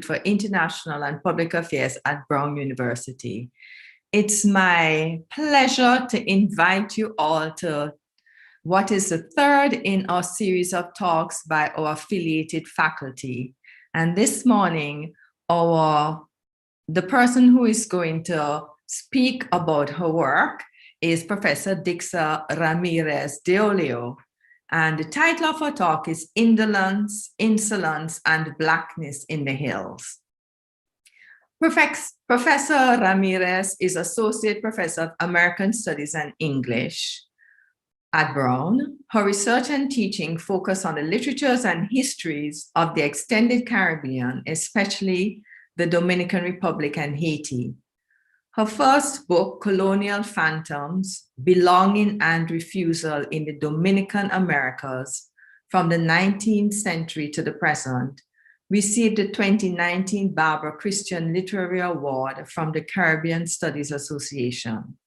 for International and Public Affairs at Brown University. It's my pleasure to invite you all to what is the third in our series of talks by our affiliated faculty. And this morning, the person who is going to speak about her work is Professor Dixa Ramírez D'Oleo. And the title of her talk is Indolence, Insolence, and Blackness in the Hills. Professor Ramírez is Associate Professor of American Studies and English at Brown. Her research and teaching focus on the literatures and histories of the extended Caribbean, especially the Dominican Republic and Haiti. Her first book, Colonial Phantoms, Belonging and Refusal in the Dominican Americas, from the 19th century to the present, received the 2019 Barbara Christian Literary Award from the Caribbean Studies Association.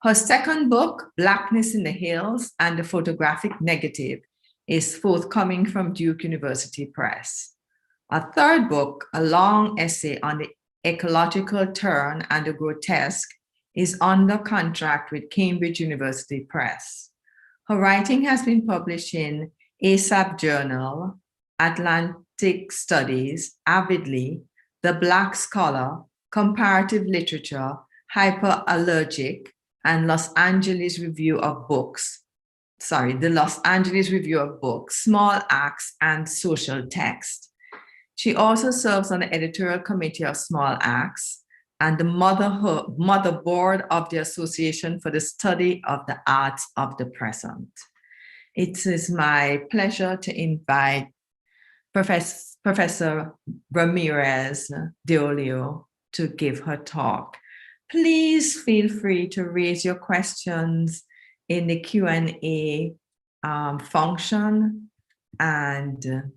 Her second book, Blackness in the Hills and the Photographic Negative, is forthcoming from Duke University Press. A third book, a long essay on the ecological turn and the grotesque, is under contract with Cambridge University Press. Her writing has been published in ASAP Journal, Atlantic Studies, Avidly, The Black Scholar, Comparative Literature, Hyperallergic, and Los Angeles Review of Books, Small Acts and Social Text. She also serves on the editorial committee of Small Acts and the Motherboard of the Association for the Study of the Arts of the Present. It is my pleasure to invite Professor Ramírez D'Oleo to give her talk. Please feel free to raise your questions in the Q&A function, and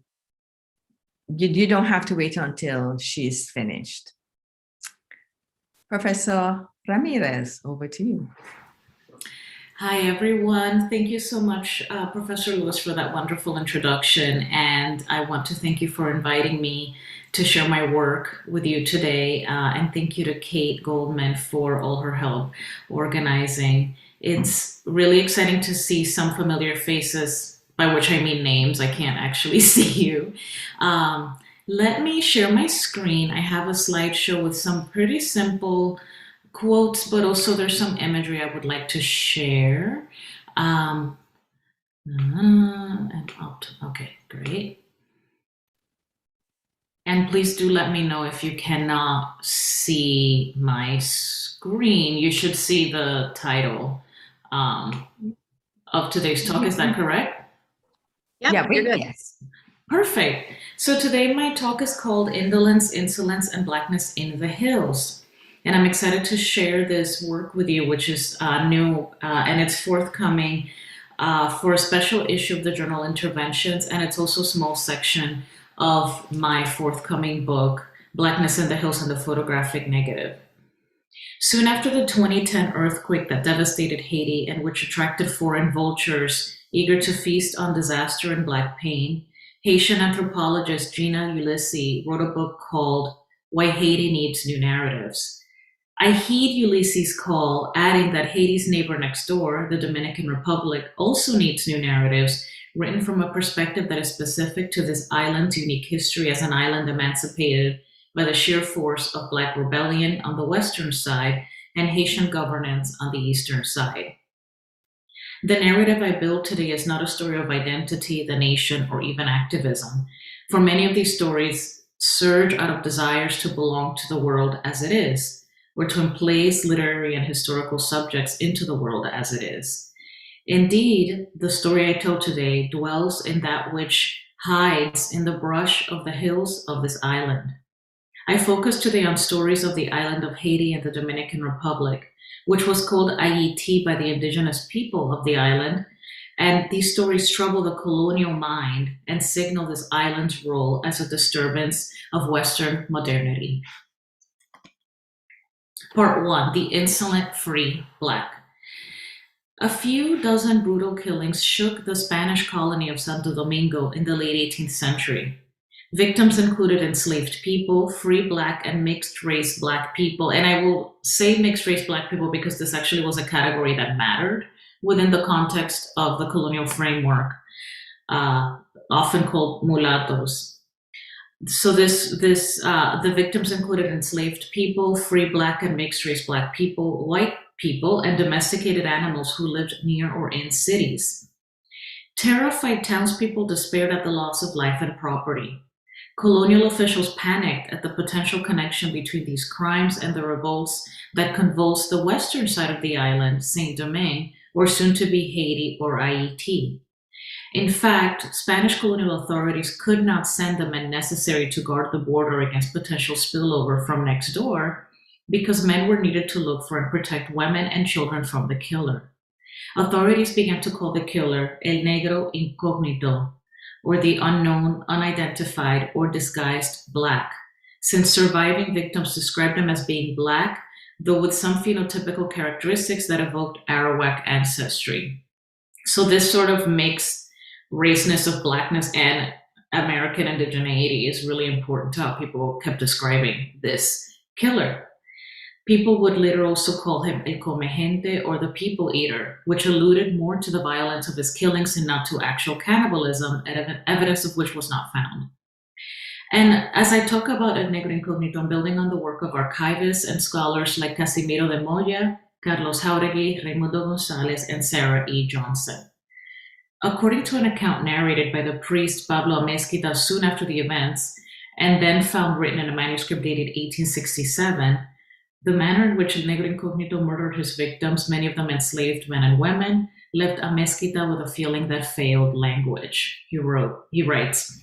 you don't have to wait until she's finished. Professor Ramírez, over to you. Hi, everyone. Thank you so much, Professor Lewis, for that wonderful introduction. And I want to thank you for inviting me to share my work with you today. And thank you to Kate Goldman for all her help organizing. It's really exciting to see some familiar faces, by which I mean names. I can't actually see you. Let me share my screen. I have a slideshow with some pretty simple quotes, but also there's some imagery I would like to share. Okay, great. And please do let me know if you cannot see my screen. You should see the title of today's talk. Is that correct? Yeah, we're good. Yes. Perfect. So today my talk is called Indolence, Insolence, and Blackness in the Hills. And I'm excited to share this work with you, which is new, and it's forthcoming for a special issue of the journal Interventions, and it's also a small section of my forthcoming book, Blackness in the Hills and the Photographic Negative. Soon after the 2010 earthquake that devastated Haiti and which attracted foreign vultures eager to feast on disaster and Black pain, Haitian anthropologist Gina Ulysses wrote a book called Why Haiti Needs New Narratives. I heed Ulysses' call, adding that Haiti's neighbor next door, the Dominican Republic, also needs new narratives written from a perspective that is specific to this island's unique history as an island emancipated by the sheer force of Black rebellion on the western side and Haitian governance on the eastern side. The narrative I build today is not a story of identity, the nation, or even activism. For many of these stories surge out of desires to belong to the world as it is, or to place literary and historical subjects into the world as it is. Indeed, the story I tell today dwells in that which hides in the brush of the hills of this island. I focus today on stories of the island of Haiti and the Dominican Republic, which was called Haiti by the indigenous people of the island, and these stories trouble the colonial mind and signal this island's role as a disturbance of Western modernity. Part 1, The Insolent Free Black. A few dozen brutal killings shook the Spanish colony of Santo Domingo in the late 18th century. Victims included enslaved people, free Black and mixed race Black people. And I will say mixed race Black people because this actually was a category that mattered within the context of the colonial framework, often called mulattoes. So the victims included enslaved people, free Black and mixed race Black people, white people, and domesticated animals who lived near or in cities. Terrified townspeople despaired at the loss of life and property. Colonial officials panicked at the potential connection between these crimes and the revolts that convulsed the western side of the island, Saint-Domingue, or soon to be Haiti or Haiti. In fact, Spanish colonial authorities could not send the men necessary to guard the border against potential spillover from next door because men were needed to look for and protect women and children from the killer. Authorities began to call the killer El Negro Incognito, or the unknown, unidentified, or disguised Black, since surviving victims described him as being Black, though with some phenotypical characteristics that evoked Arawak ancestry. So this sort of mixed raceness of Blackness and American indigeneity is really important to how people kept describing this killer. People would later also call him El Come Gente, or the People Eater, which alluded more to the violence of his killings and not to actual cannibalism, evidence of which was not found. And as I talk about El Negro Incognito, I'm building on the work of archivists and scholars like Casimiro de Moya, Carlos Jauregui, Raimundo Gonzalez, and Sarah E. Johnson. According to an account narrated by the priest Pablo Amezquita soon after the events, and then found written in a manuscript dated 1867, the manner in which El Negro Incognito murdered his victims, many of them enslaved men and women, left Amezquita with a feeling that failed language. He writes,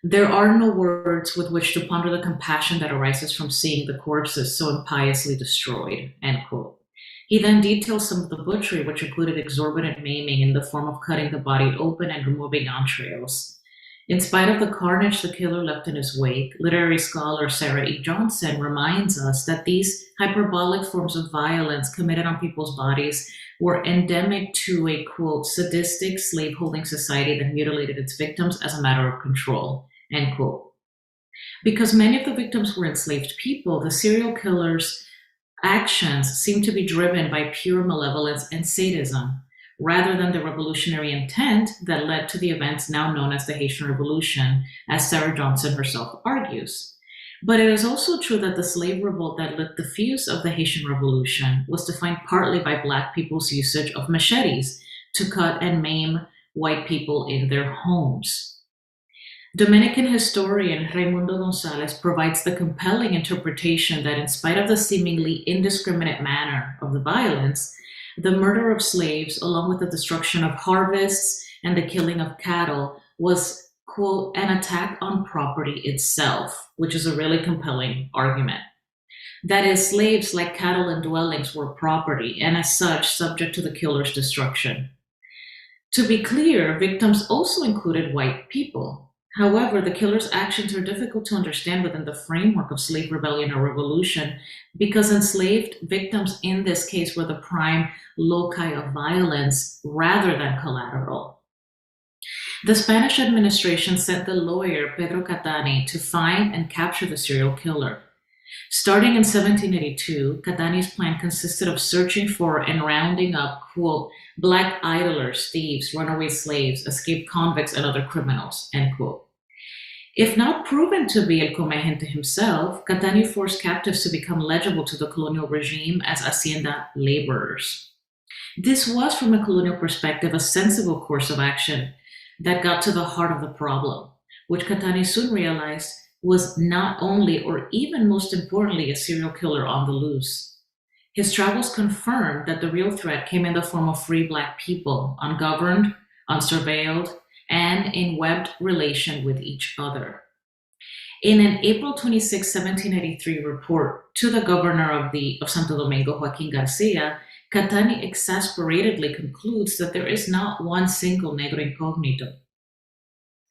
"There are no words with which to ponder the compassion that arises from seeing the corpses so impiously destroyed," end quote. He then details some of the butchery, which included exorbitant maiming in the form of cutting the body open and removing entrails. In spite of the carnage the killer left in his wake, literary scholar Sarah E. Johnson reminds us that these hyperbolic forms of violence committed on people's bodies were endemic to a, quote, sadistic slaveholding society that mutilated its victims as a matter of control, end quote. Because many of the victims were enslaved people, the serial killer's actions seem to be driven by pure malevolence and sadism, rather than the revolutionary intent that led to the events now known as the Haitian Revolution, as Sarah Johnson herself argues. But it is also true that the slave revolt that lit the fuse of the Haitian Revolution was defined partly by Black people's usage of machetes to cut and maim white people in their homes. Dominican historian Raimundo Gonzalez provides the compelling interpretation that in spite of the seemingly indiscriminate manner of the violence, the murder of slaves, along with the destruction of harvests and the killing of cattle, was, quote, an attack on property itself, which is a really compelling argument. That is, slaves, like cattle and dwellings, were property, and as such, subject to the killer's destruction. To be clear, victims also included white people. However, the killer's actions are difficult to understand within the framework of slave rebellion or revolution because enslaved victims in this case were the prime loci of violence rather than collateral. The Spanish administration sent the lawyer Pedro Catani to find and capture the serial killer. Starting in 1782, Catani's plan consisted of searching for and rounding up, quote, Black idlers, thieves, runaway slaves, escaped convicts, and other criminals, end quote. If not proven to be El Come Gente himself, Catani forced captives to become legible to the colonial regime as hacienda laborers. This was, from a colonial perspective, a sensible course of action that got to the heart of the problem, which Catani soon realized was not only, or even most importantly, a serial killer on the loose. His travels confirmed that the real threat came in the form of free Black people, ungoverned, unsurveilled, and in webbed relation with each other. In an April 26, 1783 report to the governor of Santo Domingo, Joaquin Garcia, Catani exasperatedly concludes that there is not one single negro incognito.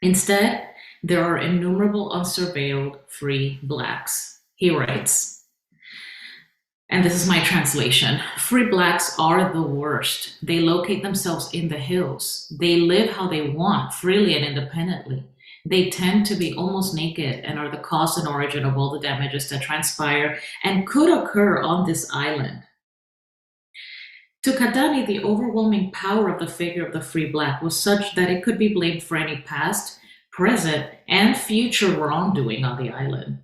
Instead, there are innumerable unsurveilled free Blacks. He writes, and this is my translation, free Blacks are the worst. They locate themselves in the hills. They live how they want, freely and independently. They tend to be almost naked and are the cause and origin of all the damages that transpire and could occur on this island. To Kadani, the overwhelming power of the figure of the free Black was such that it could be blamed for any past, present, and future wrongdoing on the island.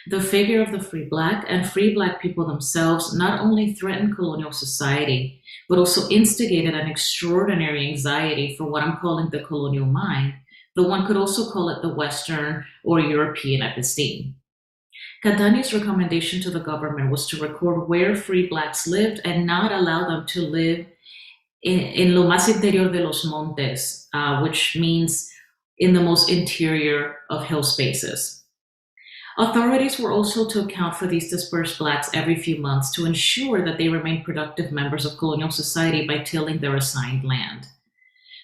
The figure of the free Black and free Black people themselves not only threatened colonial society, but also instigated an extraordinary anxiety for what I'm calling the colonial mind, though one could also call it the Western or European episteme. Kadani's recommendation to the government was to record where free Blacks lived and not allow them to live in lo más interior de los montes, which means in the most interior of hill spaces. Authorities were also to account for these dispersed Blacks every few months to ensure that they remained productive members of colonial society by tilling their assigned land.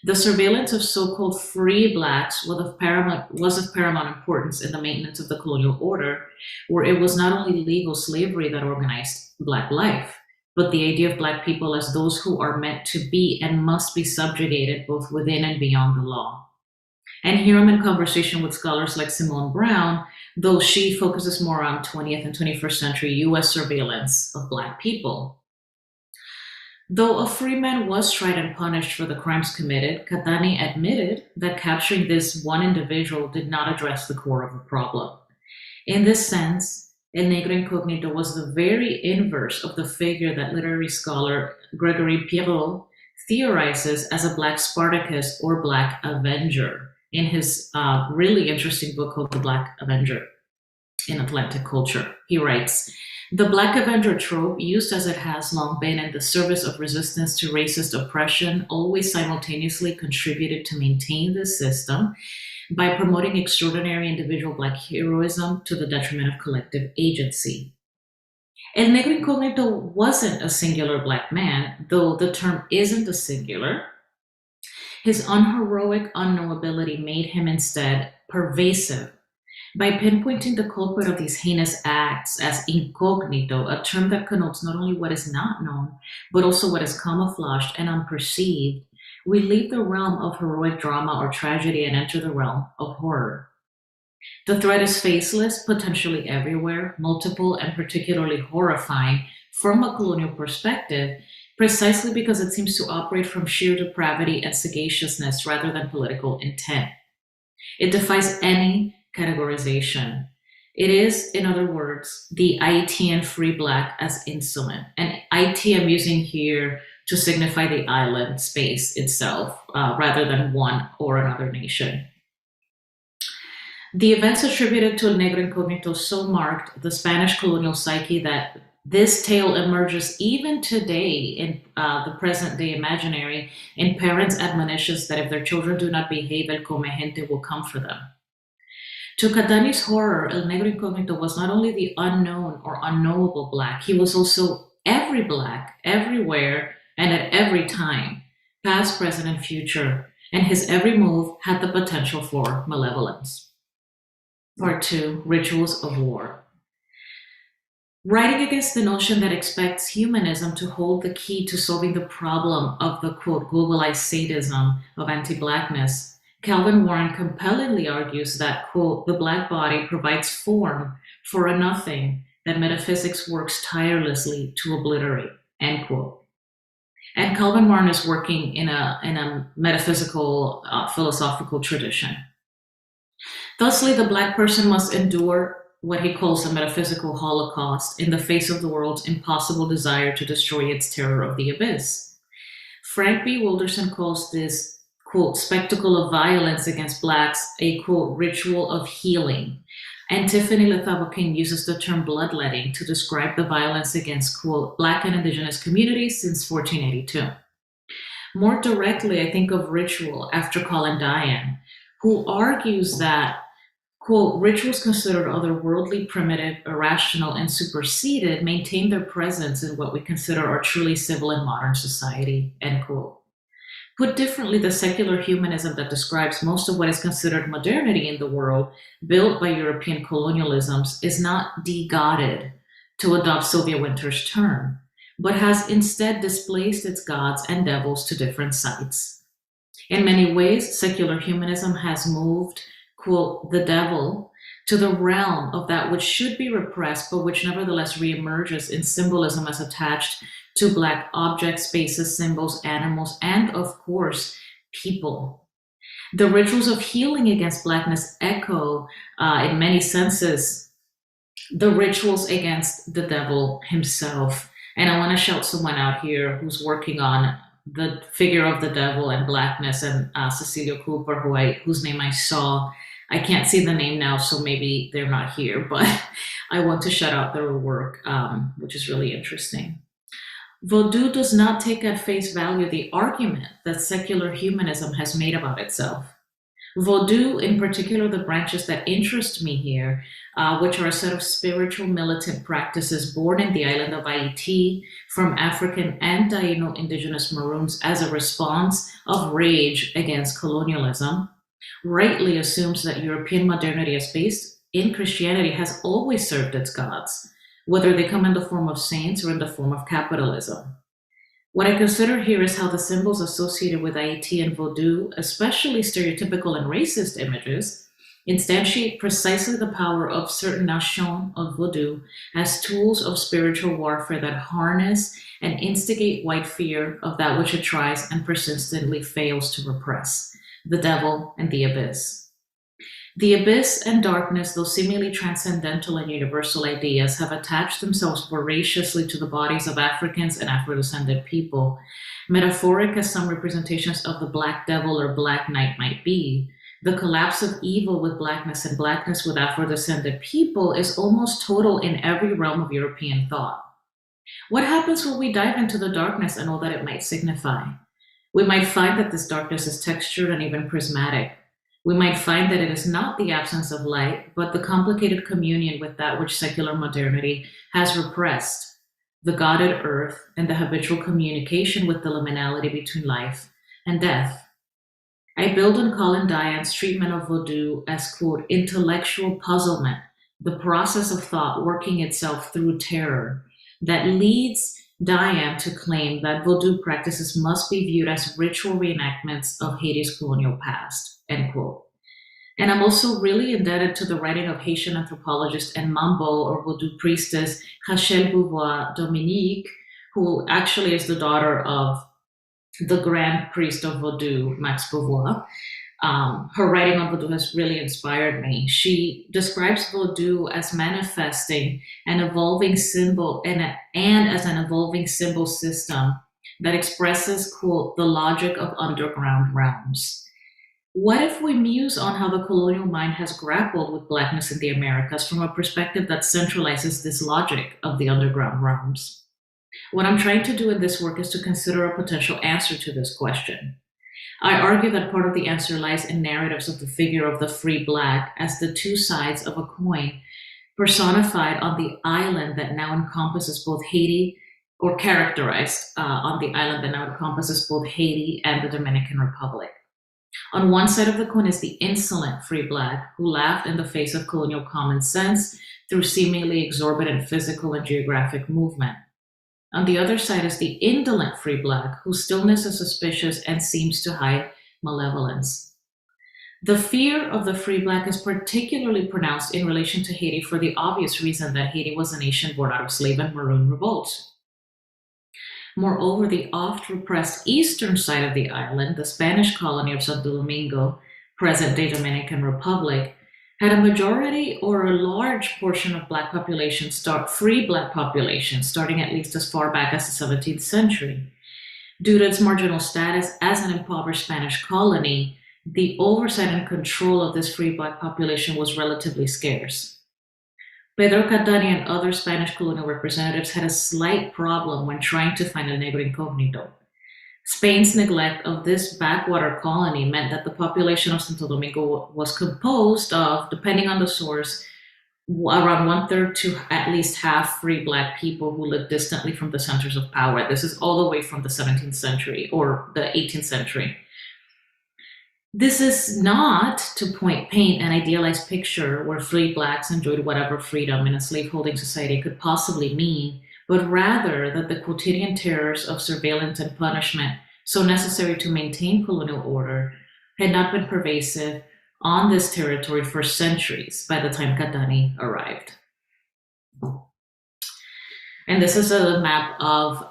The surveillance of so-called free Blacks was of paramount importance in the maintenance of the colonial order, where it was not only legal slavery that organized Black life, but the idea of Black people as those who are meant to be and must be subjugated both within and beyond the law. And here I'm in conversation with scholars like Simone Brown, though she focuses more on 20th and 21st century US surveillance of Black people. Though a free man was tried and punished for the crimes committed, Kadani admitted that capturing this one individual did not address the core of the problem. In this sense, El Negro Incognito was the very inverse of the figure that literary scholar Gregory Pierrot theorizes as a Black Spartacus or Black Avenger in his really interesting book called The Black Avenger in Atlantic Culture. He writes, "The Black Avenger trope, used as it has long been in the service of resistance to racist oppression, always simultaneously contributed to maintain this system by promoting extraordinary individual Black heroism to the detriment of collective agency." El Negro Incognito wasn't a singular Black man, though the term isn't a singular. His unheroic unknowability made him instead pervasive. By pinpointing the culprit of these heinous acts as incognito, a term that connotes not only what is not known, but also what is camouflaged and unperceived, we leave the realm of heroic drama or tragedy and enter the realm of horror. The threat is faceless, potentially everywhere, multiple, and particularly horrifying from a colonial perspective, precisely because it seems to operate from sheer depravity and sagaciousness rather than political intent. It defies any categorization. It is, in other words, the Haitian free Black as insolent. And Haiti I'm using here to signify the island space itself, rather than one or another nation. The events attributed to El Negro Incognito so marked the Spanish colonial psyche that this tale emerges even today in the present day imaginary in parents' admonitions that if their children do not behave, el come gente will come for them. To Kadani's horror, El Negro Incognito was not only the unknown or unknowable Black, he was also every Black, everywhere, and at every time, past, present, and future, and his every move had the potential for malevolence. Part 2, Rituals of War. Writing against the notion that expects humanism to hold the key to solving the problem of the, quote, globalized sadism of anti-Blackness, Calvin Warren compellingly argues that, quote, the Black body provides form for a nothing that metaphysics works tirelessly to obliterate, end quote. And Calvin Warren is working in a metaphysical, philosophical tradition. Thusly, the Black person must endure what he calls a metaphysical holocaust in the face of the world's impossible desire to destroy its terror of the abyss. Frank B. Wilderson calls this, quote, spectacle of violence against Blacks a, quote, ritual of healing. And Tiffany Lethabо King uses the term bloodletting to describe the violence against, quote, Black and Indigenous communities since 1482. More directly, I think of Ritual after Colin Diane, who argues that, quote, rituals considered otherworldly, primitive, irrational, and superseded maintain their presence in what we consider our truly civil and modern society, end quote. Put differently, the secular humanism that describes most of what is considered modernity in the world, built by European colonialisms, is not de-godded, to adopt Sylvia Wynter's term, but has instead displaced its gods and devils to different sites. In many ways, secular humanism has moved, quote, the devil, to the realm of that which should be repressed, but which nevertheless reemerges in symbolism as attached to Black objects, spaces, symbols, animals, and of course, people. The rituals of healing against Blackness echo, in many senses, the rituals against the devil himself. And I want to shout someone out here who's working on the figure of the devil and Blackness, and Cecilia Cooper, whose name I saw. I can't see the name now, so maybe they're not here, but I want to shout out their work, which is really interesting. Vodou does not take at face value the argument that secular humanism has made about itself. Vodou, in particular, the branches that interest me here, which are a set of spiritual militant practices born in the island of Haiti from African and Taino indigenous Maroons as a response of rage against colonialism, rightly assumes that European modernity as based in Christianity has always served its gods, whether they come in the form of saints or in the form of capitalism. What I consider here is how the symbols associated with Haiti and Vodou, especially stereotypical and racist images, instantiate precisely the power of certain nations of Vodou as tools of spiritual warfare that harness and instigate white fear of that which it tries and persistently fails to repress, the devil and the abyss. The abyss and darkness, though seemingly transcendental and universal ideas, have attached themselves voraciously to the bodies of Africans and Afro-descended people. Metaphoric as some representations of the Black Devil or Black Knight might be, the collapse of evil with Blackness and Blackness with Afro-descended people is almost total in every realm of European thought. What happens when we dive into the darkness and all that it might signify? We might find that this darkness is textured and even prismatic. We might find that it is not the absence of light, but the complicated communion with that which secular modernity has repressed, the godded earth and the habitual communication with the liminality between life and death. I build on Colin Diane's treatment of Vodou as, quote, intellectual puzzlement, the process of thought working itself through terror, that leads Diane to claim that Vodou practices must be viewed as ritual reenactments of Haiti's colonial past, end quote. And I'm also really indebted to the writing of Haitian anthropologist and Mambo or Vodou priestess Rachel Beauvoir Dominique, who actually is the daughter of the grand priest of Vodou, Max Beauvoir. Her writing on Vodou has really inspired me. She describes Vodou as manifesting an evolving symbol and as an evolving symbol system that expresses, quote, the logic of underground realms. What if we muse on how the colonial mind has grappled with Blackness in the Americas from a perspective that centralizes this logic of the underground realms? What I'm trying to do in this work is to consider a potential answer to this question. I argue that part of the answer lies in narratives of the figure of the free Black as the two sides of a coin personified on the island that now encompasses both Haiti, or characterized on the island that now encompasses both Haiti and the Dominican Republic. On one side of the coin is the insolent free Black who laughed in the face of colonial common sense through seemingly exorbitant physical and geographic movement. On the other side is the indolent free Black whose stillness is suspicious and seems to hide malevolence. The fear of the free Black is particularly pronounced in relation to Haiti for the obvious reason that Haiti was a nation born out of slave and maroon revolts. Moreover, the oft-repressed eastern side of the island, the Spanish colony of Santo Domingo, present-day Dominican Republic, had a majority or a large portion of Black population free Black population, starting at least as far back as the 17th century. Due to its marginal status as an impoverished Spanish colony, the oversight and control of this free Black population was relatively scarce. Pedro Catani and other Spanish colonial representatives had a slight problem when trying to find a negro incognito. Spain's neglect of this backwater colony meant that the population of Santo Domingo was composed of, depending on the source, around 1/3 to at least half free Black people who lived distantly from the centers of power. This is all the way from the 17th century or the 18th century. This is not to paint an idealized picture where free Blacks enjoyed whatever freedom in a slaveholding society could possibly mean, but rather that the quotidian terrors of surveillance and punishment so necessary to maintain colonial order had not been pervasive on this territory for centuries by the time Katani arrived. And this is a map of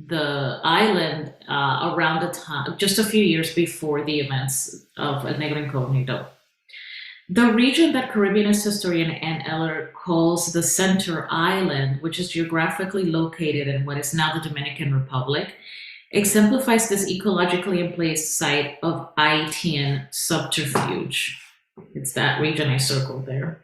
the island around the time, just a few years before the events of El Negro Incognito. The region that Caribbeanist historian Ann Eller calls the Center Island, which is geographically located in what is now the Dominican Republic, exemplifies this ecologically in place site of Haitian subterfuge. It's that region I circled there.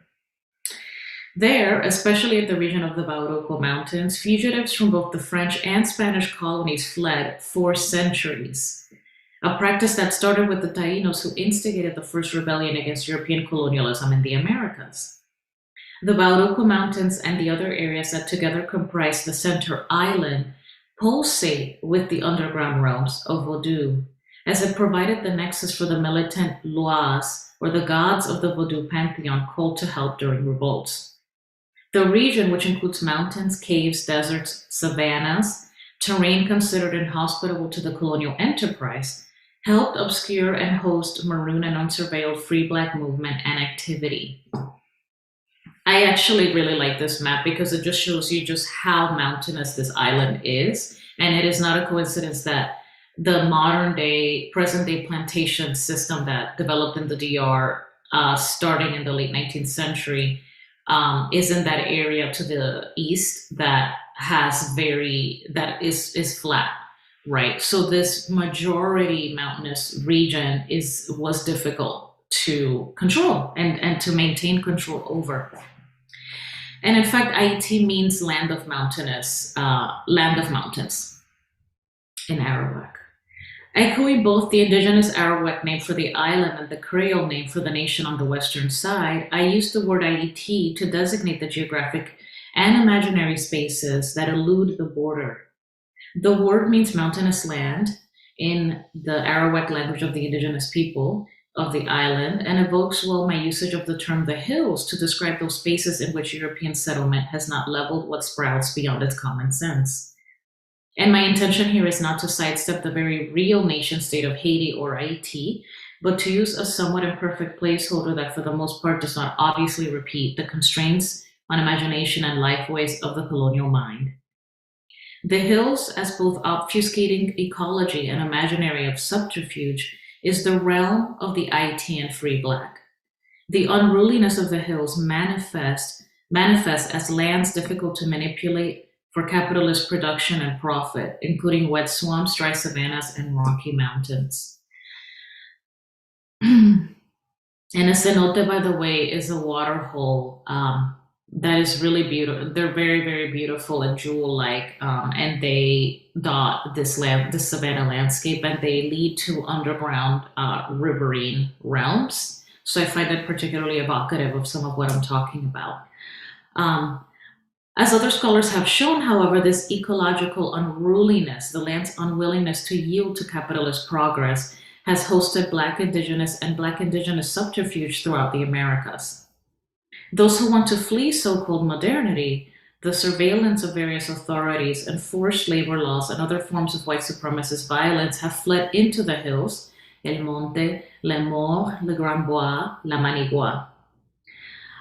There, especially at the region of the Bauruco Mountains, fugitives from both the French and Spanish colonies fled for centuries, a practice that started with the Taínos who instigated the first rebellion against European colonialism in the Americas. The Bauruco Mountains and the other areas that together comprise the Center Island pulsate with the underground realms of Vodou, as it provided the nexus for the militant Loas, or the gods of the Vodou pantheon called to help during revolts. The region, which includes mountains, caves, deserts, savannas, terrain considered inhospitable to the colonial enterprise, helped obscure and host maroon and unsurveilled free Black movement and activity. I actually really like this map because it just shows you just how mountainous this island is. And it is not a coincidence that the modern day, present day plantation system that developed in the DR starting in the late 19th century is in that area to the east that is flat, right? So this majority mountainous region was difficult to control and to maintain control over. And in fact, Haiti means land of mountains in Arawak. Echoing both the indigenous Arawak name for the island and the Creole name for the nation on the western side, I use the word Haiti to designate the geographic and imaginary spaces that elude the border. The word means mountainous land in the Arawak language of the indigenous people of the island and evokes well my usage of the term the hills to describe those spaces in which European settlement has not leveled what sprouts beyond its common sense. And my intention here is not to sidestep the very real nation state of Haiti or Haiti, but to use a somewhat imperfect placeholder that for the most part does not obviously repeat the constraints on imagination and lifeways of the colonial mind. The hills, as both obfuscating ecology and imaginary of subterfuge, is the realm of the Haitian free Black. The unruliness of the hills manifests as lands difficult to manipulate for capitalist production and profit, including wet swamps, dry savannas, and rocky mountains. And a cenote, by the way, is a water hole that is really beautiful. They're very, very beautiful and jewel-like, and they dot this savanna landscape, and they lead to underground riverine realms. So I find that particularly evocative of some of what I'm talking about. As other scholars have shown, however, this ecological unruliness, the land's unwillingness to yield to capitalist progress, has hosted Black indigenous and Black indigenous subterfuge throughout the Americas. Those who want to flee so-called modernity, the surveillance of various authorities, and forced labor laws and other forms of white supremacist violence have fled into the hills, El Monte, Les Morts, Le Grand Bois, La Manigua.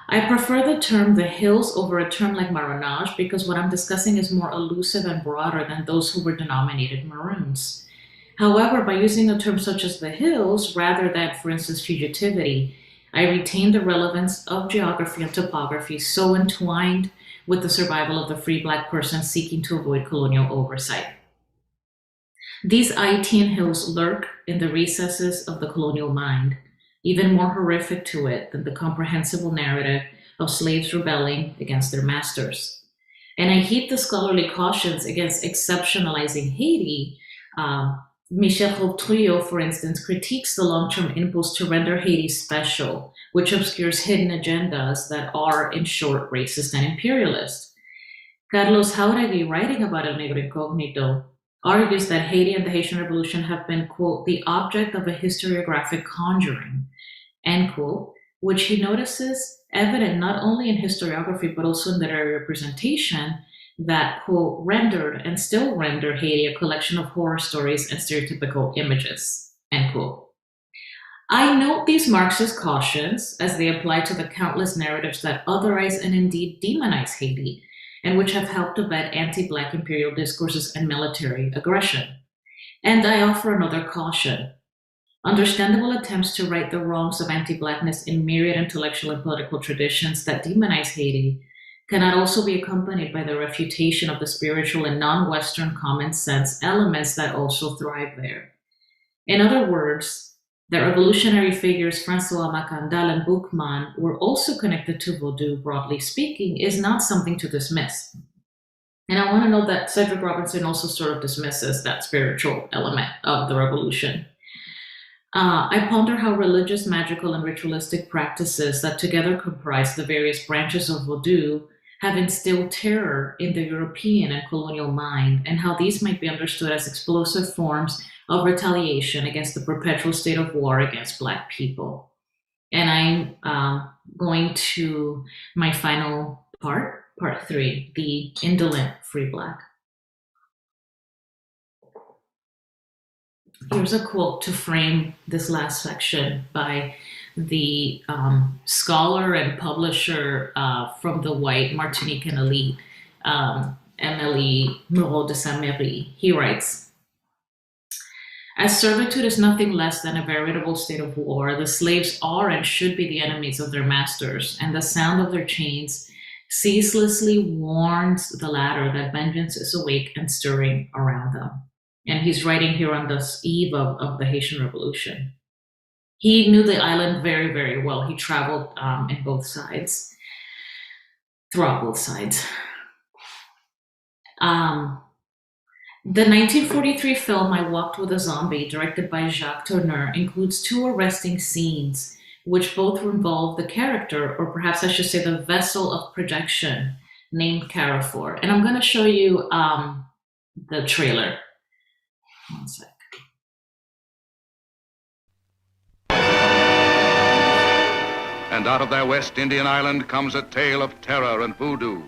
I prefer the term the hills over a term like Marronage because what I'm discussing is more elusive and broader than those who were denominated Maroons. However, by using a term such as the hills rather than, for instance, fugitivity, I retain the relevance of geography and topography so entwined with the survival of the free Black person seeking to avoid colonial oversight. These Haitian hills lurk in the recesses of the colonial mind, even more horrific to it than the comprehensible narrative of slaves rebelling against their masters. And I heed the scholarly cautions against exceptionalizing Haiti. Michel Robtrio, for instance, critiques the long-term impulse to render Haiti special, which obscures hidden agendas that are, in short, racist and imperialist. Carlos Jauregui, writing about El Negro Incognito, argues that Haiti and the Haitian Revolution have been, quote, the object of a historiographic conjuring, end quote, which he notices evident not only in historiography, but also in literary representation that, quote, rendered and still render Haiti a collection of horror stories and stereotypical images, end quote. I note these Marxist cautions as they apply to the countless narratives that otherize and indeed demonize Haiti, and which have helped abet anti-Black imperial discourses and military aggression. And I offer another caution. Understandable attempts to right the wrongs of anti-Blackness in myriad intellectual and political traditions that demonize Haiti cannot also be accompanied by the refutation of the spiritual and non-Western common sense elements that also thrive there. In other words, the revolutionary figures Francois Macandal and Boukman were also connected to Vodou, broadly speaking, is not something to dismiss. And I want to note that Cedric Robinson also sort of dismisses that spiritual element of the revolution. I ponder how religious, magical, and ritualistic practices that together comprise the various branches of Vodou have instilled terror in the European and colonial mind, and how these might be understood as explosive forms of retaliation against the perpetual state of war against Black people. And I'm going to my final part 3, the indolent free Black. Here's a quote to frame this last section by the scholar and publisher from the white Martinican elite, Emily Moreau de Saint-Méry. He writes, "As servitude is nothing less than a veritable state of war, the slaves are and should be the enemies of their masters, and the sound of their chains ceaselessly warns the latter that vengeance is awake and stirring around them." And he's writing here on the eve of the Haitian Revolution. He knew the island very, very well. He traveled in both sides, throughout both sides. The 1943 film I Walked with a Zombie, directed by Jacques Tourneur, includes 2 arresting scenes, which both involve the character, or perhaps I should say the vessel of projection, named Carrefour. And I'm going to show you the trailer. One sec. And out of their West Indian island comes a tale of terror and voodoo,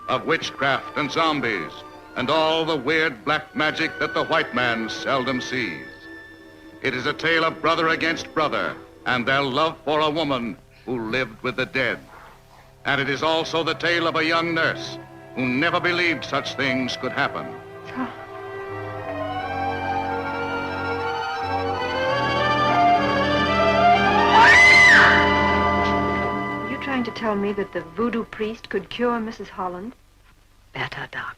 of witchcraft and zombies, and all the weird black magic that the white man seldom sees. It is a tale of brother against brother and their love for a woman who lived with the dead. And it is also the tale of a young nurse who never believed such things could happen. Are you trying to tell me that the voodoo priest could cure Mrs. Holland? Better doctors.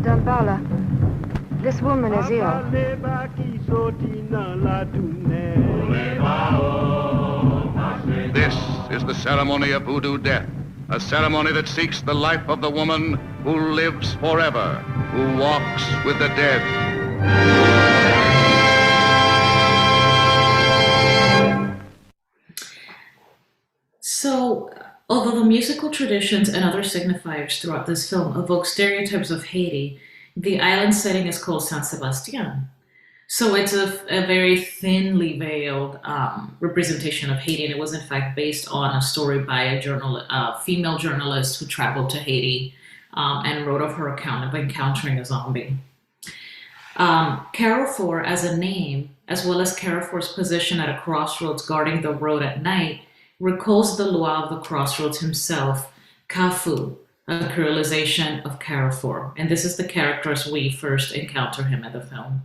Don Paula, this woman is ill. This is the ceremony of voodoo death, a ceremony that seeks the life of the woman who lives forever, who walks with the dead. So, although the musical traditions and other signifiers throughout this film evoke stereotypes of Haiti, the island setting is called Saint Sebastian. So it's a very thinly veiled representation of Haiti, and it was in fact based on a story by a female journalist who traveled to Haiti and wrote of her account of encountering a zombie. Carrefour as a name, as well as Carrefour's position at a crossroads guarding the road at night, recalls the Loa of the crossroads himself, Cafu, a creolization of Carrefour. And this is the character as we first encounter him in the film.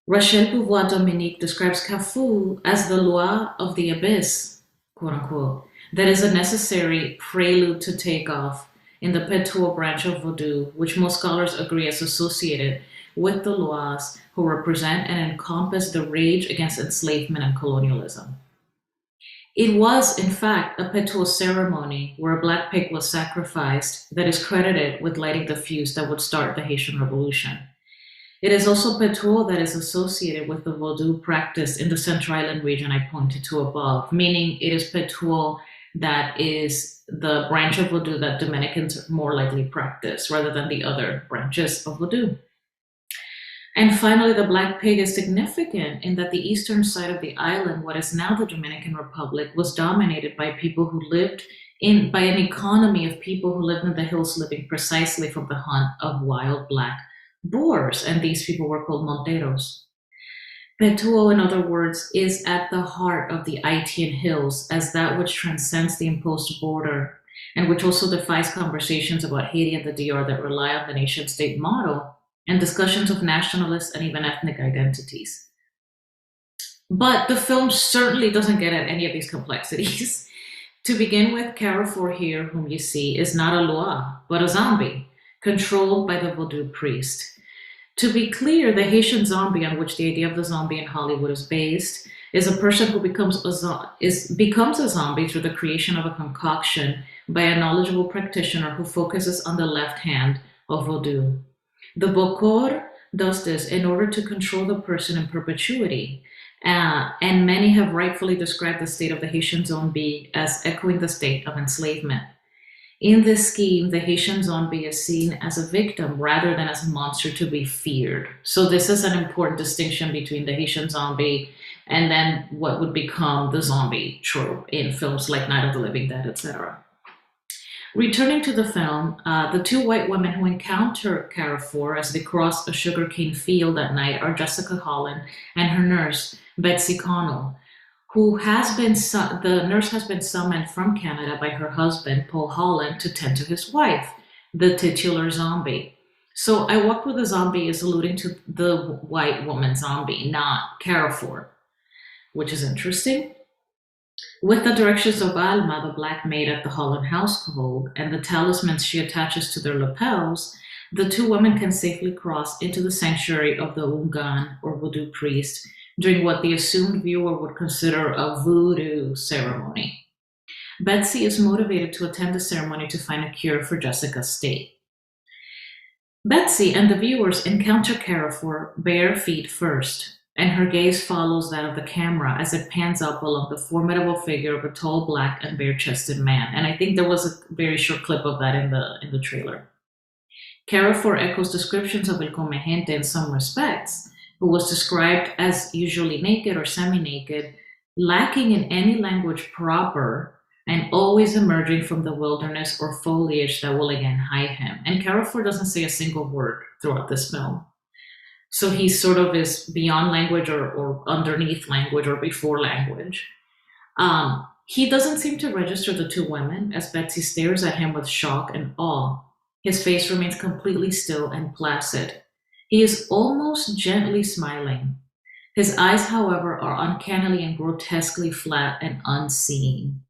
Rachel Pouvois-Dominique describes Cafu as the Loa of the abyss, quote unquote, that is a necessary prelude to take off in the Petuo branch of Vodou, which most scholars agree is associated with the Loas who represent and encompass the rage against enslavement and colonialism. It was, in fact, a Petuo ceremony where a black pig was sacrificed that is credited with lighting the fuse that would start the Haitian Revolution. It is also Petuo that is associated with the Vodou practice in the Central Island region I pointed to above, meaning it is Petuo that is the branch of Vodou that Dominicans more likely practice rather than the other branches of Vodou. And finally, the black pig is significant in that the eastern side of the island, what is now the Dominican Republic, was dominated by people who lived by an economy of people who lived in the hills, living precisely from the hunt of wild black boars, and these people were called monteros. Betuo, in other words, is at the heart of the Haitian hills as that which transcends the imposed border and which also defies conversations about Haiti and the DR that rely on the nation-state model and discussions of nationalist and even ethnic identities. But the film certainly doesn't get at any of these complexities. To begin with, Carrefour here, whom you see, is not a Loa, but a zombie, controlled by the voodoo priest. To be clear, the Haitian zombie on which the idea of the zombie in Hollywood is based is a person who becomes a zombie through the creation of a concoction by a knowledgeable practitioner who focuses on the left hand of voodoo. The Bokor does this in order to control the person in perpetuity, and many have rightfully described the state of the Haitian zombie as echoing the state of enslavement. In this scheme, the Haitian zombie is seen as a victim rather than as a monster to be feared. So this is an important distinction between the Haitian zombie and then what would become the zombie trope in films like Night of the Living Dead, etc. Returning to the film, the two white women who encounter Carrefour as they cross a sugarcane field at night are Jessica Holland and her nurse, Betsy Connell, the nurse has been summoned from Canada by her husband, Paul Holland, to tend to his wife, the titular zombie. So I Walked with a Zombie is alluding to the white woman zombie, not Carrefour, which is interesting. With the directions of Alma, the black maid at the Holland household, and the talismans she attaches to their lapels, the two women can safely cross into the sanctuary of the Ungan, or voodoo priest, during what the assumed viewer would consider a voodoo ceremony. Betsy is motivated to attend the ceremony to find a cure for Jessica's state. Betsy and the viewers encounter Carrefour bare feet first, and her gaze follows that of the camera as it pans up along the formidable figure of a tall, black, and bare-chested man. And I think there was a very short clip of that in the trailer. Carrefour echoes descriptions of El Come Gente in some respects, who was described as usually naked or semi-naked, lacking in any language proper, and always emerging from the wilderness or foliage that will again hide him. And Carrefour doesn't say a single word throughout this film. So he sort of is beyond language or underneath language or before language. He doesn't seem to register the two women as Betsy stares at him with shock and awe. His face remains completely still and placid. He is almost gently smiling. His eyes, however, are uncannily and grotesquely flat and unseeing.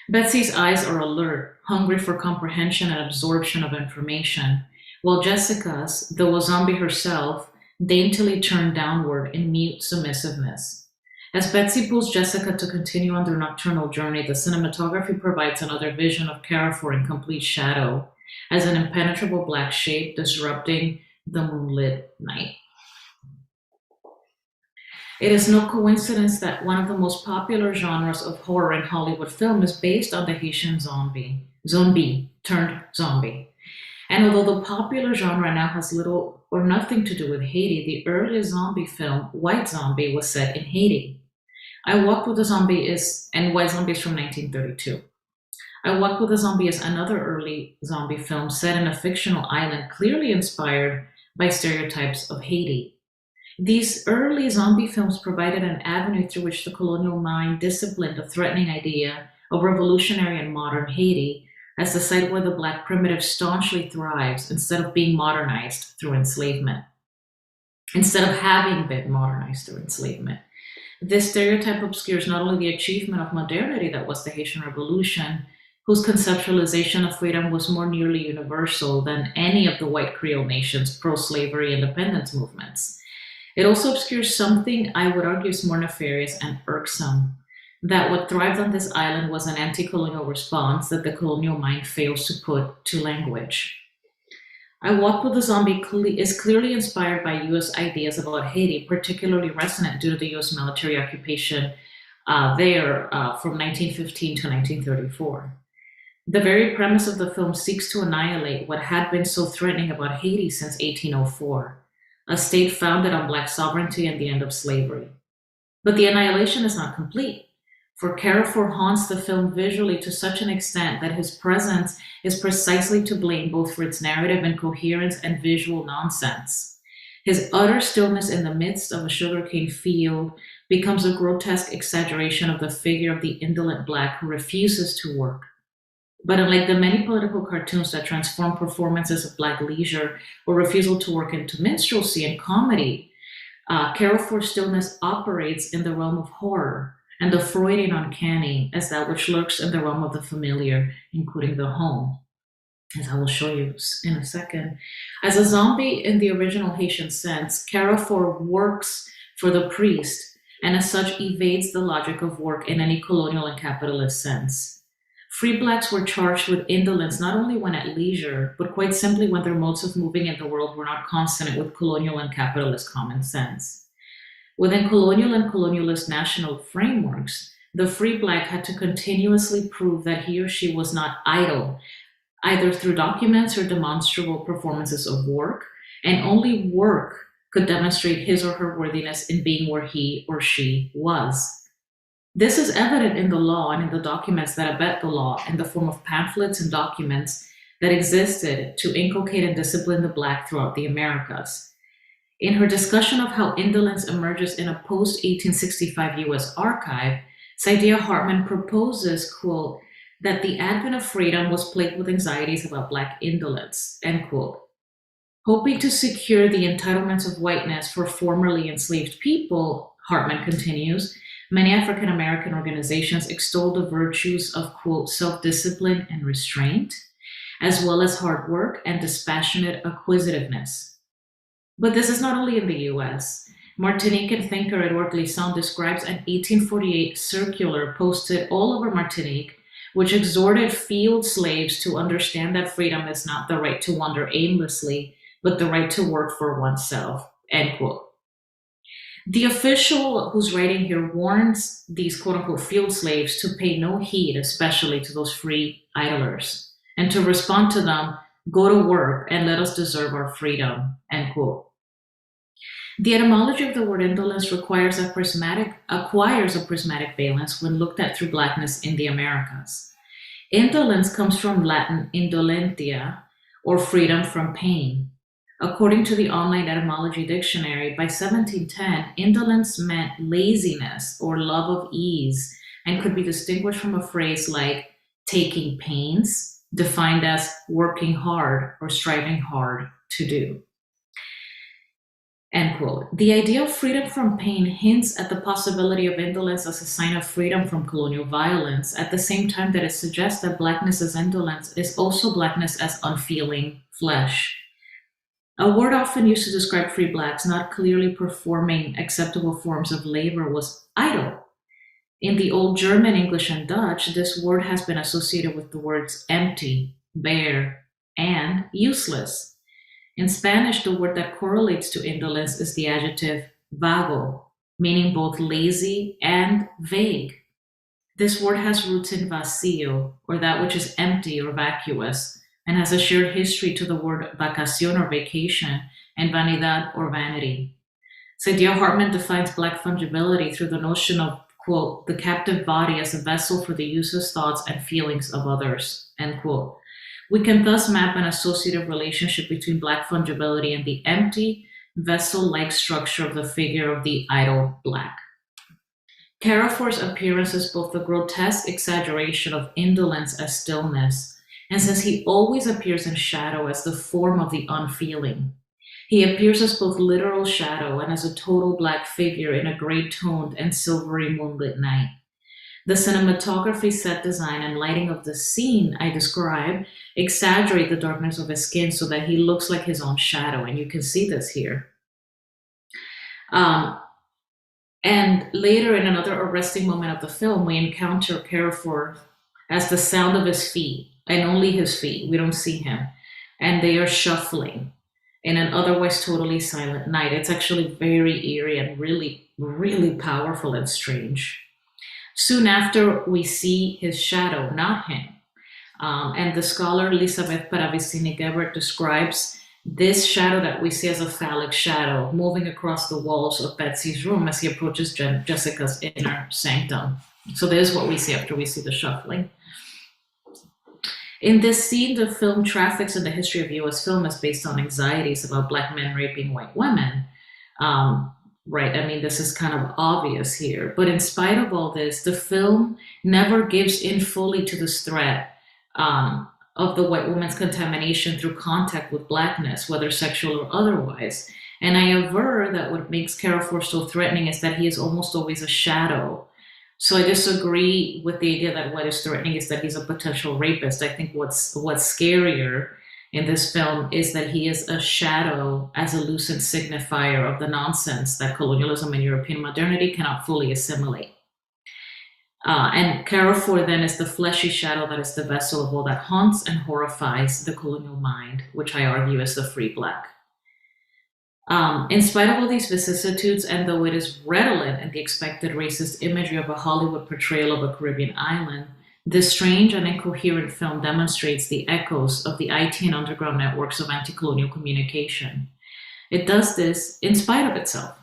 Betsy's eyes are alert, hungry for comprehension and absorption of information, while Jessica's, though a zombie herself, daintily turned downward in mute submissiveness. As Betsy pulls Jessica to continue on their nocturnal journey, the cinematography provides another vision of Carrefour in complete shadow, as an impenetrable black shape disrupting the moonlit night. It is no coincidence that one of the most popular genres of horror in Hollywood film is based on the Haitian zombie turned zombie. And although the popular genre now has little or nothing to do with Haiti, the earliest zombie film, White Zombie, was set in Haiti. I Walked with a Zombie and White Zombie is from 1932. I Walked with a Zombie is another early zombie film set in a fictional island clearly inspired by stereotypes of Haiti. These early zombie films provided an avenue through which the colonial mind disciplined a threatening idea of revolutionary and modern Haiti as the site where the Black primitive staunchly thrives instead of being modernized through enslavement. Instead of having been modernized through enslavement. This stereotype obscures not only the achievement of modernity that was the Haitian Revolution, whose conceptualization of freedom was more nearly universal than any of the white Creole nations' pro-slavery independence movements. It also obscures something I would argue is more nefarious and irksome, that what thrived on this island was an anti-colonial response that the colonial mind fails to put to language. I Walked with a Zombie is clearly inspired by US ideas about Haiti, particularly resonant due to the US military occupation there from 1915 to 1934. The very premise of the film seeks to annihilate what had been so threatening about Haiti since 1804, a state founded on Black sovereignty and the end of slavery. But the annihilation is not complete, for Carrefour haunts the film visually to such an extent that his presence is precisely to blame both for its narrative incoherence and visual nonsense. His utter stillness in the midst of a sugarcane field becomes a grotesque exaggeration of the figure of the indolent Black who refuses to work. But unlike the many political cartoons that transform performances of Black leisure or refusal to work into minstrelsy and comedy, Carol For's stillness operates in the realm of horror and the Freudian uncanny as that which lurks in the realm of the familiar, including the home, as I will show you in a second. As a zombie in the original Haitian sense, Carol For works for the priest and as such evades the logic of work in any colonial and capitalist sense. Free Blacks were charged with indolence not only when at leisure, but quite simply when their modes of moving in the world were not consonant with colonial and capitalist common sense. Within colonial and colonialist national frameworks, the free Black had to continuously prove that he or she was not idle, either through documents or demonstrable performances of work, and only work could demonstrate his or her worthiness in being where he or she was. This is evident in the law and in the documents that abet the law in the form of pamphlets and documents that existed to inculcate and discipline the Black throughout the Americas. In her discussion of how indolence emerges in a post-1865 US archive, Saidiya Hartman proposes, quote, that the advent of freedom was plagued with anxieties about Black indolence, end quote. Hoping to secure the entitlements of whiteness for formerly enslaved people, Hartman continues, many African American organizations extol the virtues of, quote, self-discipline and restraint, as well as hard work and dispassionate acquisitiveness. But this is not only in the US. Martinican thinker Edouard Glissant describes an 1848 circular posted all over Martinique, which exhorted field slaves to understand that freedom is not the right to wander aimlessly, but the right to work for oneself, end quote. The official who's writing here warns these quote-unquote field slaves to pay no heed, especially to those free idlers, and to respond to them, go to work and let us deserve our freedom, end quote. The etymology of the word indolence acquires a prismatic valence when looked at through Blackness in the Americas. Indolence comes from Latin indolentia, or freedom from pain. According to the online etymology dictionary, by 1710, indolence meant laziness or love of ease and could be distinguished from a phrase like taking pains, defined as working hard or striving hard to do. End quote. The idea of freedom from pain hints at the possibility of indolence as a sign of freedom from colonial violence, at the same time that it suggests that Blackness as indolence is also Blackness as unfeeling flesh. A word often used to describe free Blacks not clearly performing acceptable forms of labor was idle. In the Old German, English, and Dutch, this word has been associated with the words empty, bare, and useless. In Spanish, the word that correlates to indolence is the adjective vago, meaning both lazy and vague. This word has roots in vacío, or that which is empty or vacuous, and has a shared history to the word vacación or vacation, and vanidad or vanity. Saidiya Hartman defines Black fungibility through the notion of, quote, the captive body as a vessel for the uses, thoughts, and feelings of others, end quote. We can thus map an associative relationship between Black fungibility and the empty, vessel-like structure of the figure of the idle Black. Carol For's appearance is both the grotesque exaggeration of indolence as stillness, and since he always appears in shadow as the form of the unfeeling, he appears as both literal shadow and as a total Black figure in a gray-toned and silvery moonlit night. The cinematography, set design, and lighting of the scene I describe exaggerate the darkness of his skin so that he looks like his own shadow, and you can see this here. And later, in another arresting moment of the film, we encounter Carol For as the sound of his feet, and only his feet, we don't see him, and they are shuffling in an otherwise totally silent night. It's actually very eerie and really, really powerful and strange. Soon after, we see his shadow, not him. And the scholar Elisabeth Paravicini-Gebert describes this shadow that we see as a phallic shadow moving across the walls of Betsy's room as he approaches Jessica's inner sanctum. So there's what we see after we see the shuffling. In this scene, the film traffics in the history of U.S. film is based on anxieties about Black men raping white women. Right, I mean, this is kind of obvious here. But in spite of all this, the film never gives in fully to this threat of the white woman's contamination through contact with Blackness, whether sexual or otherwise. And I aver that what makes Carrefour so threatening is that he is almost always a shadow. So I disagree with the idea that what is threatening is that he's a potential rapist. I think what's scarier in this film is that he is a shadow as a lucid signifier of the nonsense that colonialism and European modernity cannot fully assimilate. And Carrefour then is the fleshy shadow that is the vessel of all that haunts and horrifies the colonial mind, which I argue is the free Black. In spite of all these vicissitudes, and though it is redolent in the expected racist imagery of a Hollywood portrayal of a Caribbean island, this strange and incoherent film demonstrates the echoes of the IT and underground networks of anti-colonial communication. It does this in spite of itself.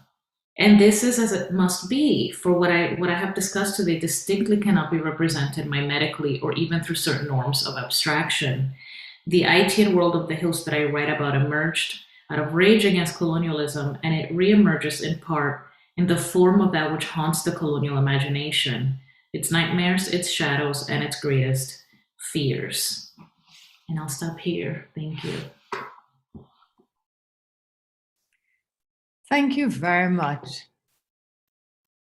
And this is as it must be, for what I have discussed today distinctly cannot be represented mimetically or even through certain norms of abstraction. The IT world of the hills that I write about emerged out of rage against colonialism, and it reemerges in part in the form of that which haunts the colonial imagination, its nightmares, its shadows, and its greatest fears. And I'll stop here. Thank you. Thank you very much,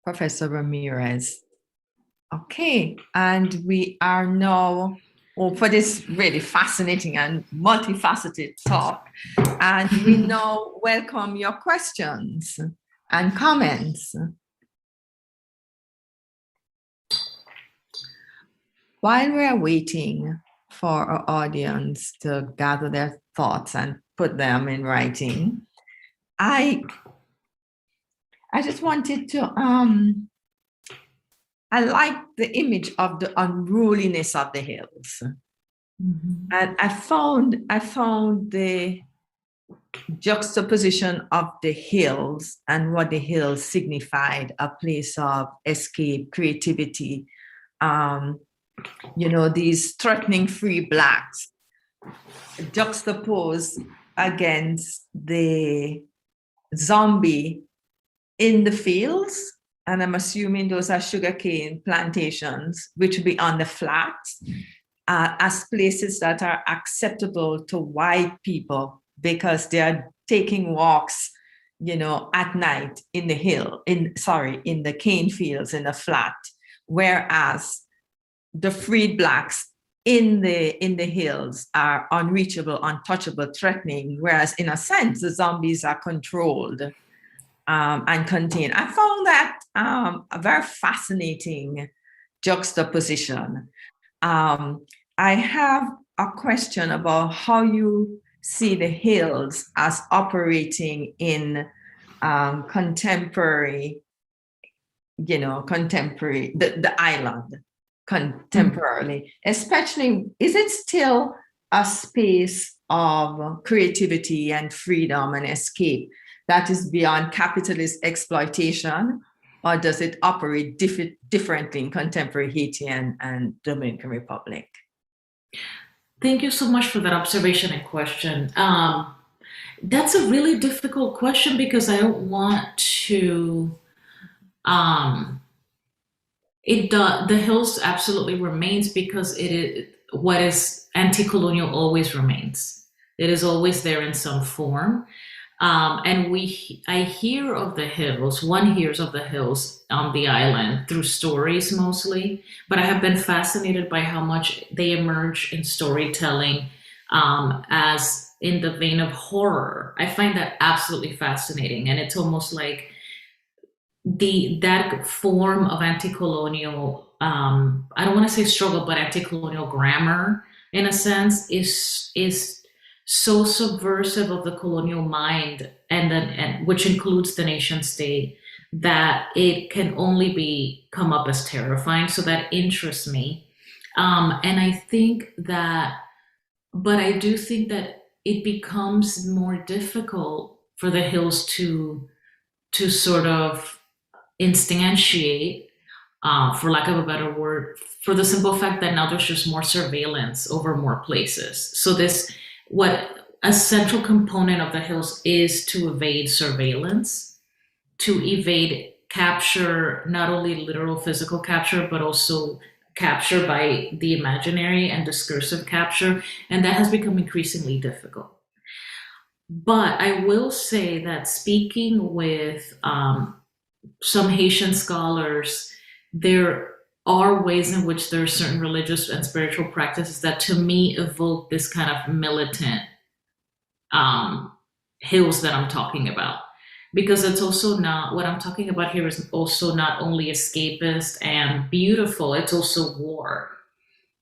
Professor Ramirez. Okay, and we are now for this really fascinating and multifaceted talk. And we now welcome your questions and comments. While we are waiting for our audience to gather their thoughts and put them in writing, I just wanted to, I like the image of the unruliness of the hills. Mm-hmm. And I found the juxtaposition of the hills and what the hills signified, a place of escape, creativity, these threatening free Blacks juxtaposed against the zombie in the fields. And I'm assuming those are sugarcane plantations, which would be on the flats, as places that are acceptable to white people because they are taking walks, at night in the in the cane fields in the flat, whereas the freed Blacks in the hills are unreachable, untouchable, threatening, whereas in a sense, the zombies are controlled and contained. I found that a very fascinating juxtaposition. I have a question about how you see the hills as operating in contemporary, the island contemporarily, especially, is it still a space of creativity and freedom and escape that is beyond capitalist exploitation, or does it operate differently in contemporary Haiti and Dominican Republic? Thank you so much for that observation and question. That's a really difficult question because I don't want to, the hills absolutely remains because what is anti-colonial always remains. It is always there in some form. And I hear of the hills, one hears of the hills on the island through stories mostly, but I have been fascinated by how much they emerge in storytelling as in the vein of horror. I find that absolutely fascinating. And it's almost like that form of anti-colonial, I don't want to say struggle, but anti-colonial grammar in a sense is so subversive of the colonial mind and which includes the nation state, that it can only come up as terrifying. So that interests me. And I think that, but I do think that it becomes more difficult for the hills to sort of instantiate for lack of a better word, for the simple fact that now there's just more surveillance over more places. So what a central component of the hills is to evade surveillance, to evade capture, not only literal physical capture, but also capture by the imaginary and discursive capture. And that has become increasingly difficult. But I will say that speaking with some Haitian scholars, there are ways in which there are certain religious and spiritual practices that to me evoke this kind of militant hills that I'm talking about. Because it's also not, what I'm talking about here is also not only escapist and beautiful, it's also war.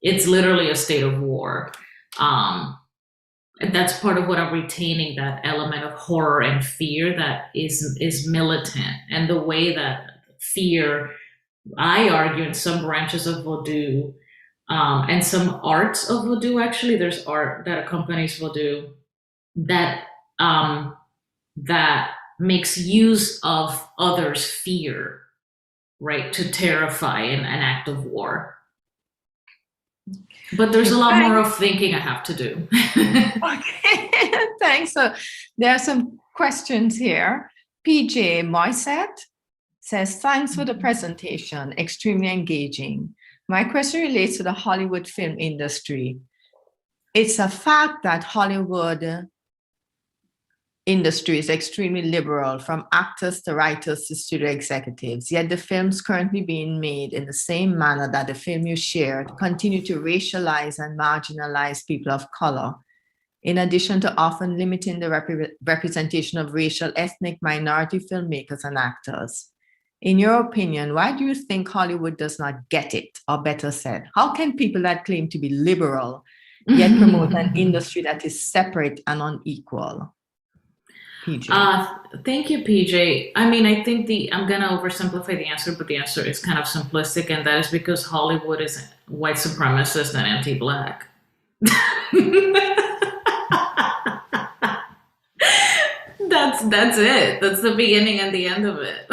It's literally a state of war. And that's part of what I'm retaining, that element of horror and fear that is militant. And the way that fear, I argue, in some branches of Vodou, and some arts of Vodou, actually, there's art that accompanies Vodou that that makes use of others' fear, right, to terrify in an act of war. But there's a lot more of thinking I have to do. Okay, thanks. So there are some questions here. PJ Moisette says, thanks for the presentation, extremely engaging. My question relates to the Hollywood film industry. It's a fact that Hollywood industry is extremely liberal, from actors to writers to studio executives, yet the films currently being made in the same manner that the film you shared continue to racialize and marginalize people of color, in addition to often limiting the representation of racial ethnic minority filmmakers and actors. In your opinion, why do you think Hollywood does not get it? Or better said, how can people that claim to be liberal yet promote an industry that is separate and unequal? PJ. Thank you, PJ. I mean, I think I'm going to oversimplify the answer, but the answer is kind of simplistic, and that is because Hollywood is white supremacist and anti-Black. That's it. That's the beginning and the end of it.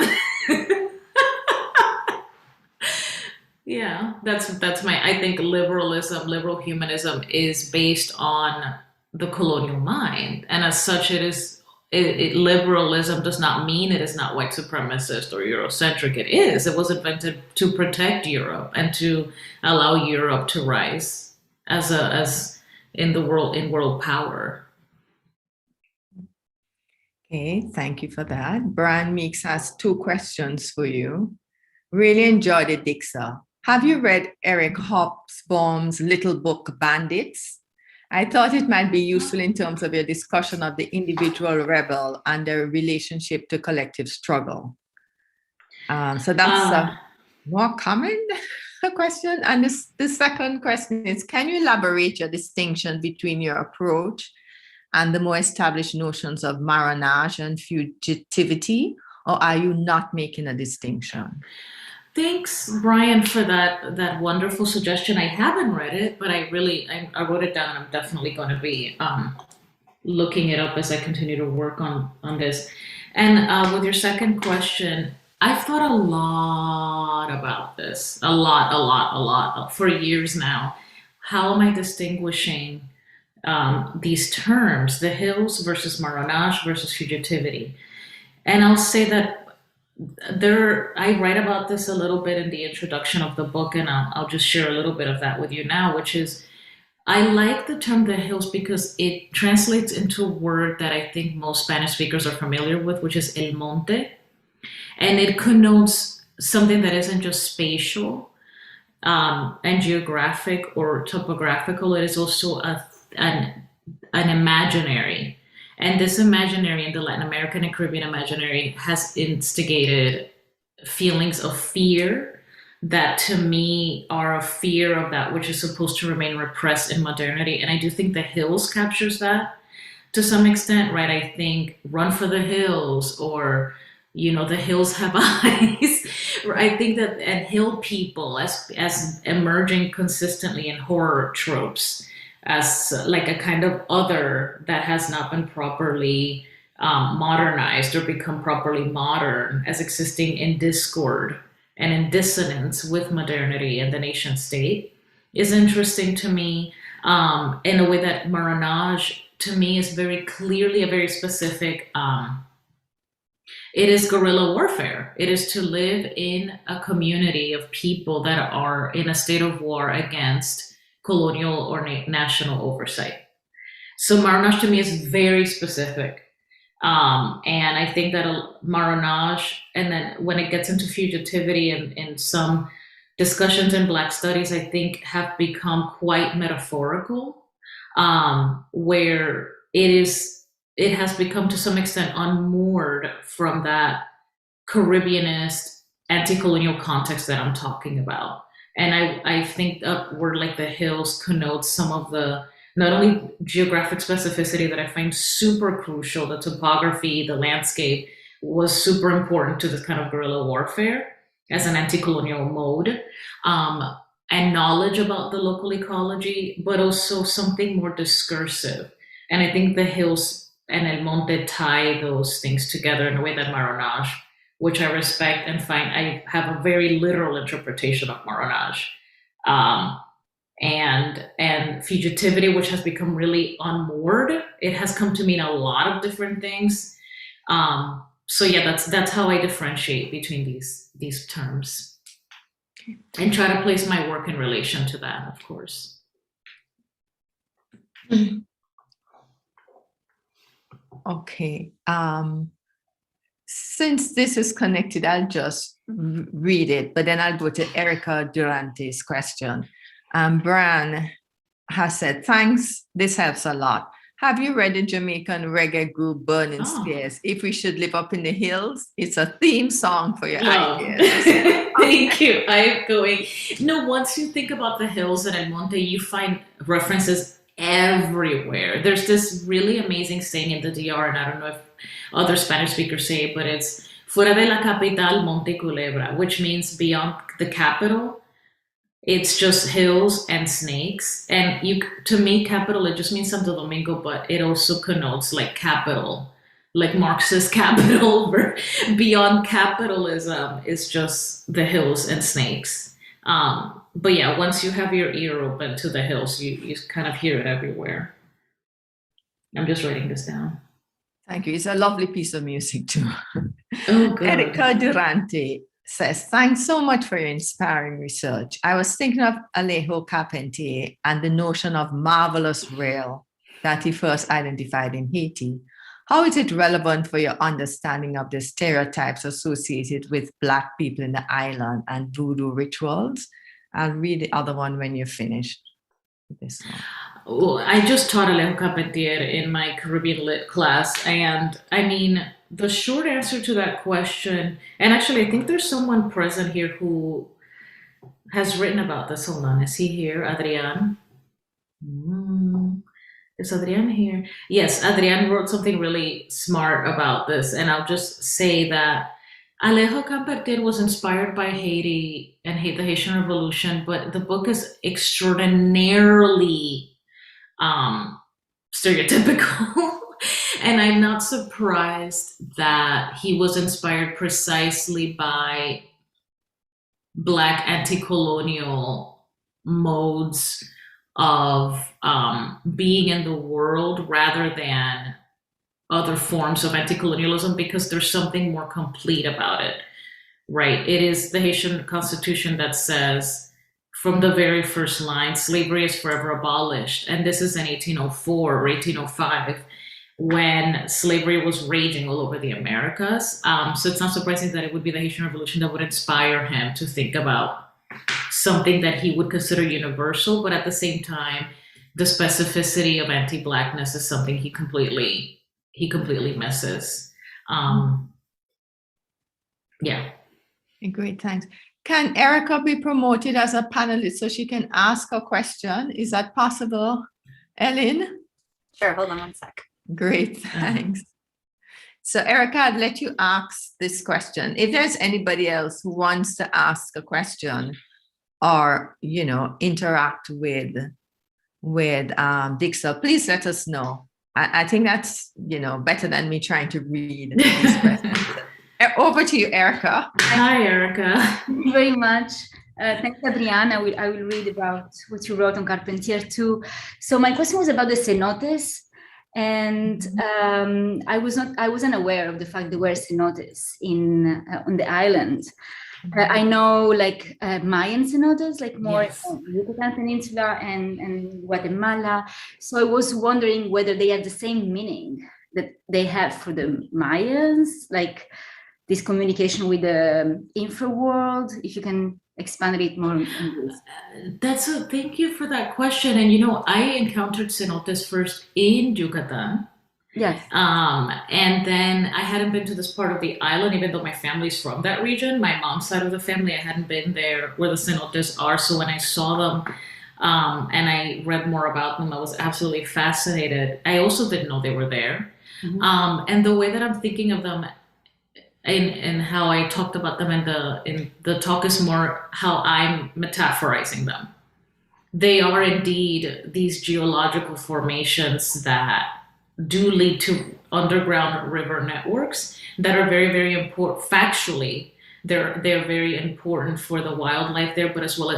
Yeah, that's I think liberal humanism is based on the colonial mind, and as such, liberalism does not mean it is not white supremacist or Eurocentric. It is. It was invented to protect Europe and to allow Europe to rise as in world power. Okay, thank you for that. Brian Meeks has 2 questions for you. Really enjoyed it, Dixa. Have you read Eric Hobsbawm's little book, Bandits? I thought it might be useful in terms of your discussion of the individual rebel and their relationship to collective struggle. So that's a more common question. And the second question is, can you elaborate your distinction between your approach and the more established notions of marronage and fugitivity, or are you not making a distinction? Thanks, Brian, for that wonderful suggestion. I haven't read it, but I wrote it down. I'm definitely going to be looking it up as I continue to work on this. And with your second question, I've thought a lot about this, a lot for years now. How am I distinguishing these terms, the hills versus marronage versus fugitivity? And I'll say that I write about this a little bit in the introduction of the book, and I'll just share a little bit of that with you now, which is, I like the term the hills because it translates into a word that I think most Spanish speakers are familiar with, which is el monte. And it connotes something that isn't just spatial and geographic or topographical. It is also an imaginary. And this imaginary, and the Latin American and Caribbean imaginary, has instigated feelings of fear that to me are a fear of that which is supposed to remain repressed in modernity. And I do think the hills captures that to some extent, right? I think Run for the Hills, or, The Hills Have Eyes. I think that, and hill people as emerging consistently in horror tropes, as like a kind of other that has not been properly modernized or become properly modern, as existing in discord and in dissonance with modernity and the nation state is interesting to me, in a way that Marronage, to me, is very clearly a very specific, it is guerrilla warfare. It is to live in a community of people that are in a state of war against colonial or national oversight. So Marronage to me is very specific. And I think that Marronage, and then when it gets into fugitivity and some discussions in Black studies, I think have become quite metaphorical, where it has become to some extent unmoored from that Caribbeanist anti-colonial context that I'm talking about. And I think a word like the hills connotes some of the not only geographic specificity that I find super crucial, the topography, the landscape was super important to this kind of guerrilla warfare as an anti-colonial mode, and knowledge about the local ecology, but also something more discursive. And I think the hills and El Monte tie those things together in a way that Marronage, which I respect and find, I have a very literal interpretation of Marronage. And fugitivity, which has become really unmoored. It has come to mean a lot of different things. So yeah, that's how I differentiate between these terms, and try to place my work in relation to that, of course. Okay. Since this is connected, I'll just read it, but then I'll go to Erica Durante's question. Bran has said, thanks, this helps a lot. Have you read the Jamaican reggae group Burning Spears? If We Should Live Up in the Hills? It's a theme song for your ideas. Thank you. I'm going. No, once you think about the hills and El Monte, you find references everywhere. There's this really amazing saying in the DR, and I don't know if other Spanish speakers say it, but it's Fuera de la capital, Monte Culebra, which means beyond the capital, it's just hills and snakes. And to me, capital, it just means Santo Domingo, but it also connotes like capital, like Marxist capital. Beyond capitalism is just the hills and snakes. But yeah, once you have your ear open to the hills, you kind of hear it everywhere. I'm just writing this down. Thank you. It's a lovely piece of music too. Oh, good. Erica Durante says, thanks so much for your inspiring research. I was thinking of Alejo Carpentier and the notion of marvelous rail that he first identified in Haiti. How is it relevant for your understanding of the stereotypes associated with Black people in the island and voodoo rituals? I'll read the other one when you're finished with this one. Well, I just taught Alejo Carpentier in my Caribbean Lit class, and I mean, the short answer to that question, and actually I think there's someone present here who has written about this. Hold on, is he here? Adrian? Is Adrian here? Yes, Adrian wrote something really smart about this, and I'll just say that Alejo Carpentier was inspired by Haiti and the Haitian Revolution, but the book is extraordinarily stereotypical. And I'm not surprised that he was inspired precisely by Black anti-colonial modes of being in the world rather than other forms of anti-colonialism, because there's something more complete about it, right? It is the Haitian Constitution that says, from the very first line, slavery is forever abolished. And this is in 1804 or 1805, when slavery was raging all over the Americas. So it's not surprising that it would be the Haitian Revolution that would inspire him to think about something that he would consider universal, but at the same time, the specificity of anti-Blackness is something he completely misses. Yeah. Great, thanks. Can Erica be promoted as a panelist so she can ask a question? Is that possible, Ellen? Sure, hold on one sec. Great, thanks. So Erica, I'd let you ask this question. If there's anybody else who wants to ask a question or, interact with Dixa, please let us know. I think that's, better than me trying to read these questions. over to you, Erica. Hi, Erica. Thank you very much. Thanks, Adriana. I will read about what you wrote on Carpentier too. So my question was about the cenotes, and I wasn't aware of the fact there were cenotes on the island. I know like Mayan cenotes, like more Yucatan Peninsula and Guatemala. So I was wondering whether they have the same meaning that they have for the Mayans, like this communication with the infraworld. If you can expand a bit more on this. Thank you for that question. And I encountered cenotes first in Yucatan. Yes. And then I hadn't been to this part of the island, even though my family's from that region. My mom's side of the family, I hadn't been there where the cenotes are. So when I saw them and I read more about them, I was absolutely fascinated. I also didn't know they were there. Mm-hmm. And the way that I'm thinking of them and how I talked about them in the talk is more how I'm metaphorizing them. They are indeed these geological formations that do lead to underground river networks that are very, very important. Factually, they're very important for the wildlife there, but as well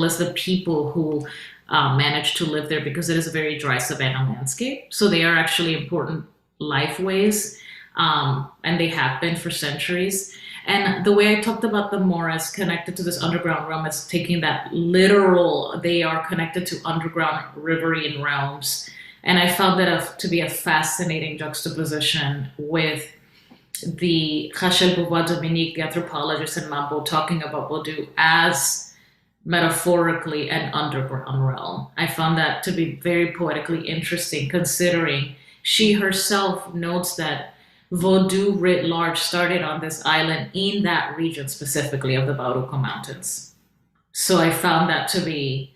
as the people who manage to live there, because it is a very dry savanna landscape. So they are actually important lifeways, and they have been for centuries. And the way I talked about them more as connected to this underground realm is taking that literal, they are connected to underground riverine realms. And I found that to be a fascinating juxtaposition with the Rachel Beauvoir-Dominique, the anthropologist, and Mambo talking about Vodou as metaphorically an underground realm. I found that to be very poetically interesting, considering she herself notes that Vodou writ large started on this island in that region specifically of the Bauruco Mountains. So I found that to be,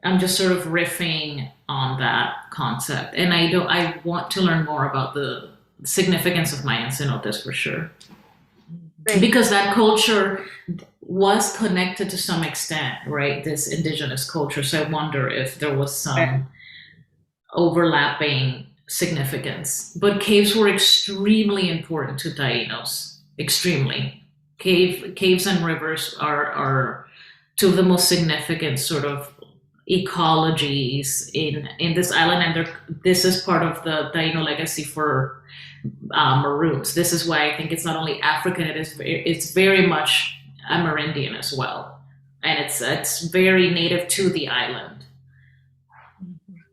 I'm just sort of riffing on that concept. And I want to learn more about the significance of Mayan cenotes for sure. Right. Because that culture was connected to some extent, right? This indigenous culture. So I wonder if there was some overlapping significance. But caves were extremely important to Taínos, extremely. Caves and rivers are two of the most significant sort of ecologies in this island, and this is part of the Taino legacy for maroons. This is why I think it's not only African, it's very much Amerindian as well, and it's very native to the island.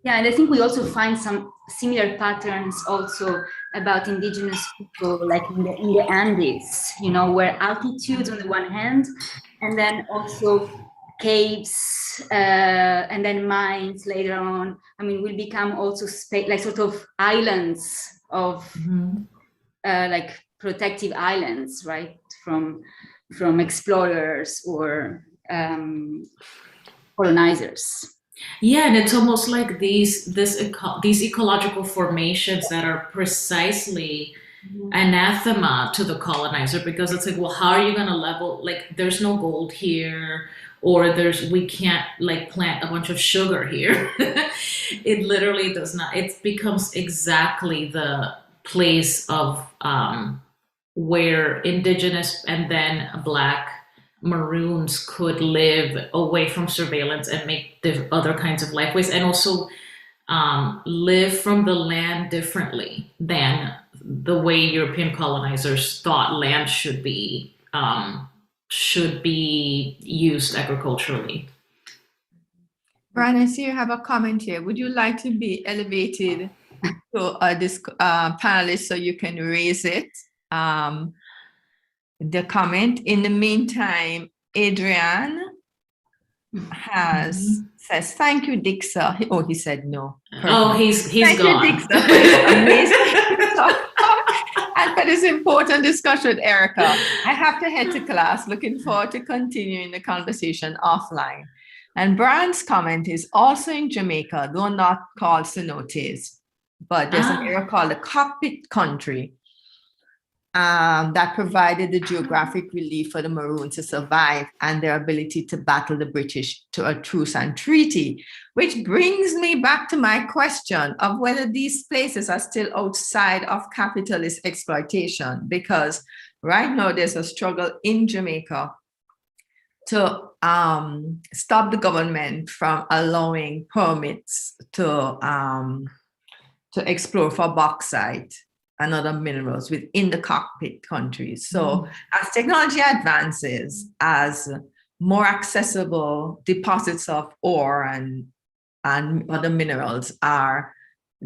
Yeah, and I think we also find some similar patterns also about indigenous people, like in the Andes, where altitudes on the one hand, and then also caves, and then mines later on. I mean, will become also like sort of islands of like protective islands, right? From explorers or colonizers. Yeah, and it's almost like these ecological formations that are precisely anathema to the colonizer, because it's like, well, how are you going to level? Like, there's no gold here, or we can't like plant a bunch of sugar here. It literally does not. It becomes exactly the place of where indigenous and then Black maroons could live away from surveillance and make the other kinds of lifeways, and also live from the land differently than the way European colonizers thought land should be used agriculturally. Brian, I see you have a comment here. Would you like to be elevated to this panelist so you can raise it? The comment. In the meantime, Adrian says, thank you, Dixa. He said no. Oh, he's thank gone. You, Dixa. Amazing. And for this important discussion, Erica, I have to head to class. Looking forward to continuing the conversation offline. And Brian's comment is also in Jamaica, though not called cenotes, but there's an area called the Cockpit Country, that provided the geographic relief for the Maroons to survive and their ability to battle the British to a truce and treaty, which brings me back to my question of whether these places are still outside of capitalist exploitation, because right now there's a struggle in Jamaica to stop the government from allowing permits to explore for bauxite and other minerals within the cockpit countries. So as technology advances, as more accessible deposits of ore and other minerals are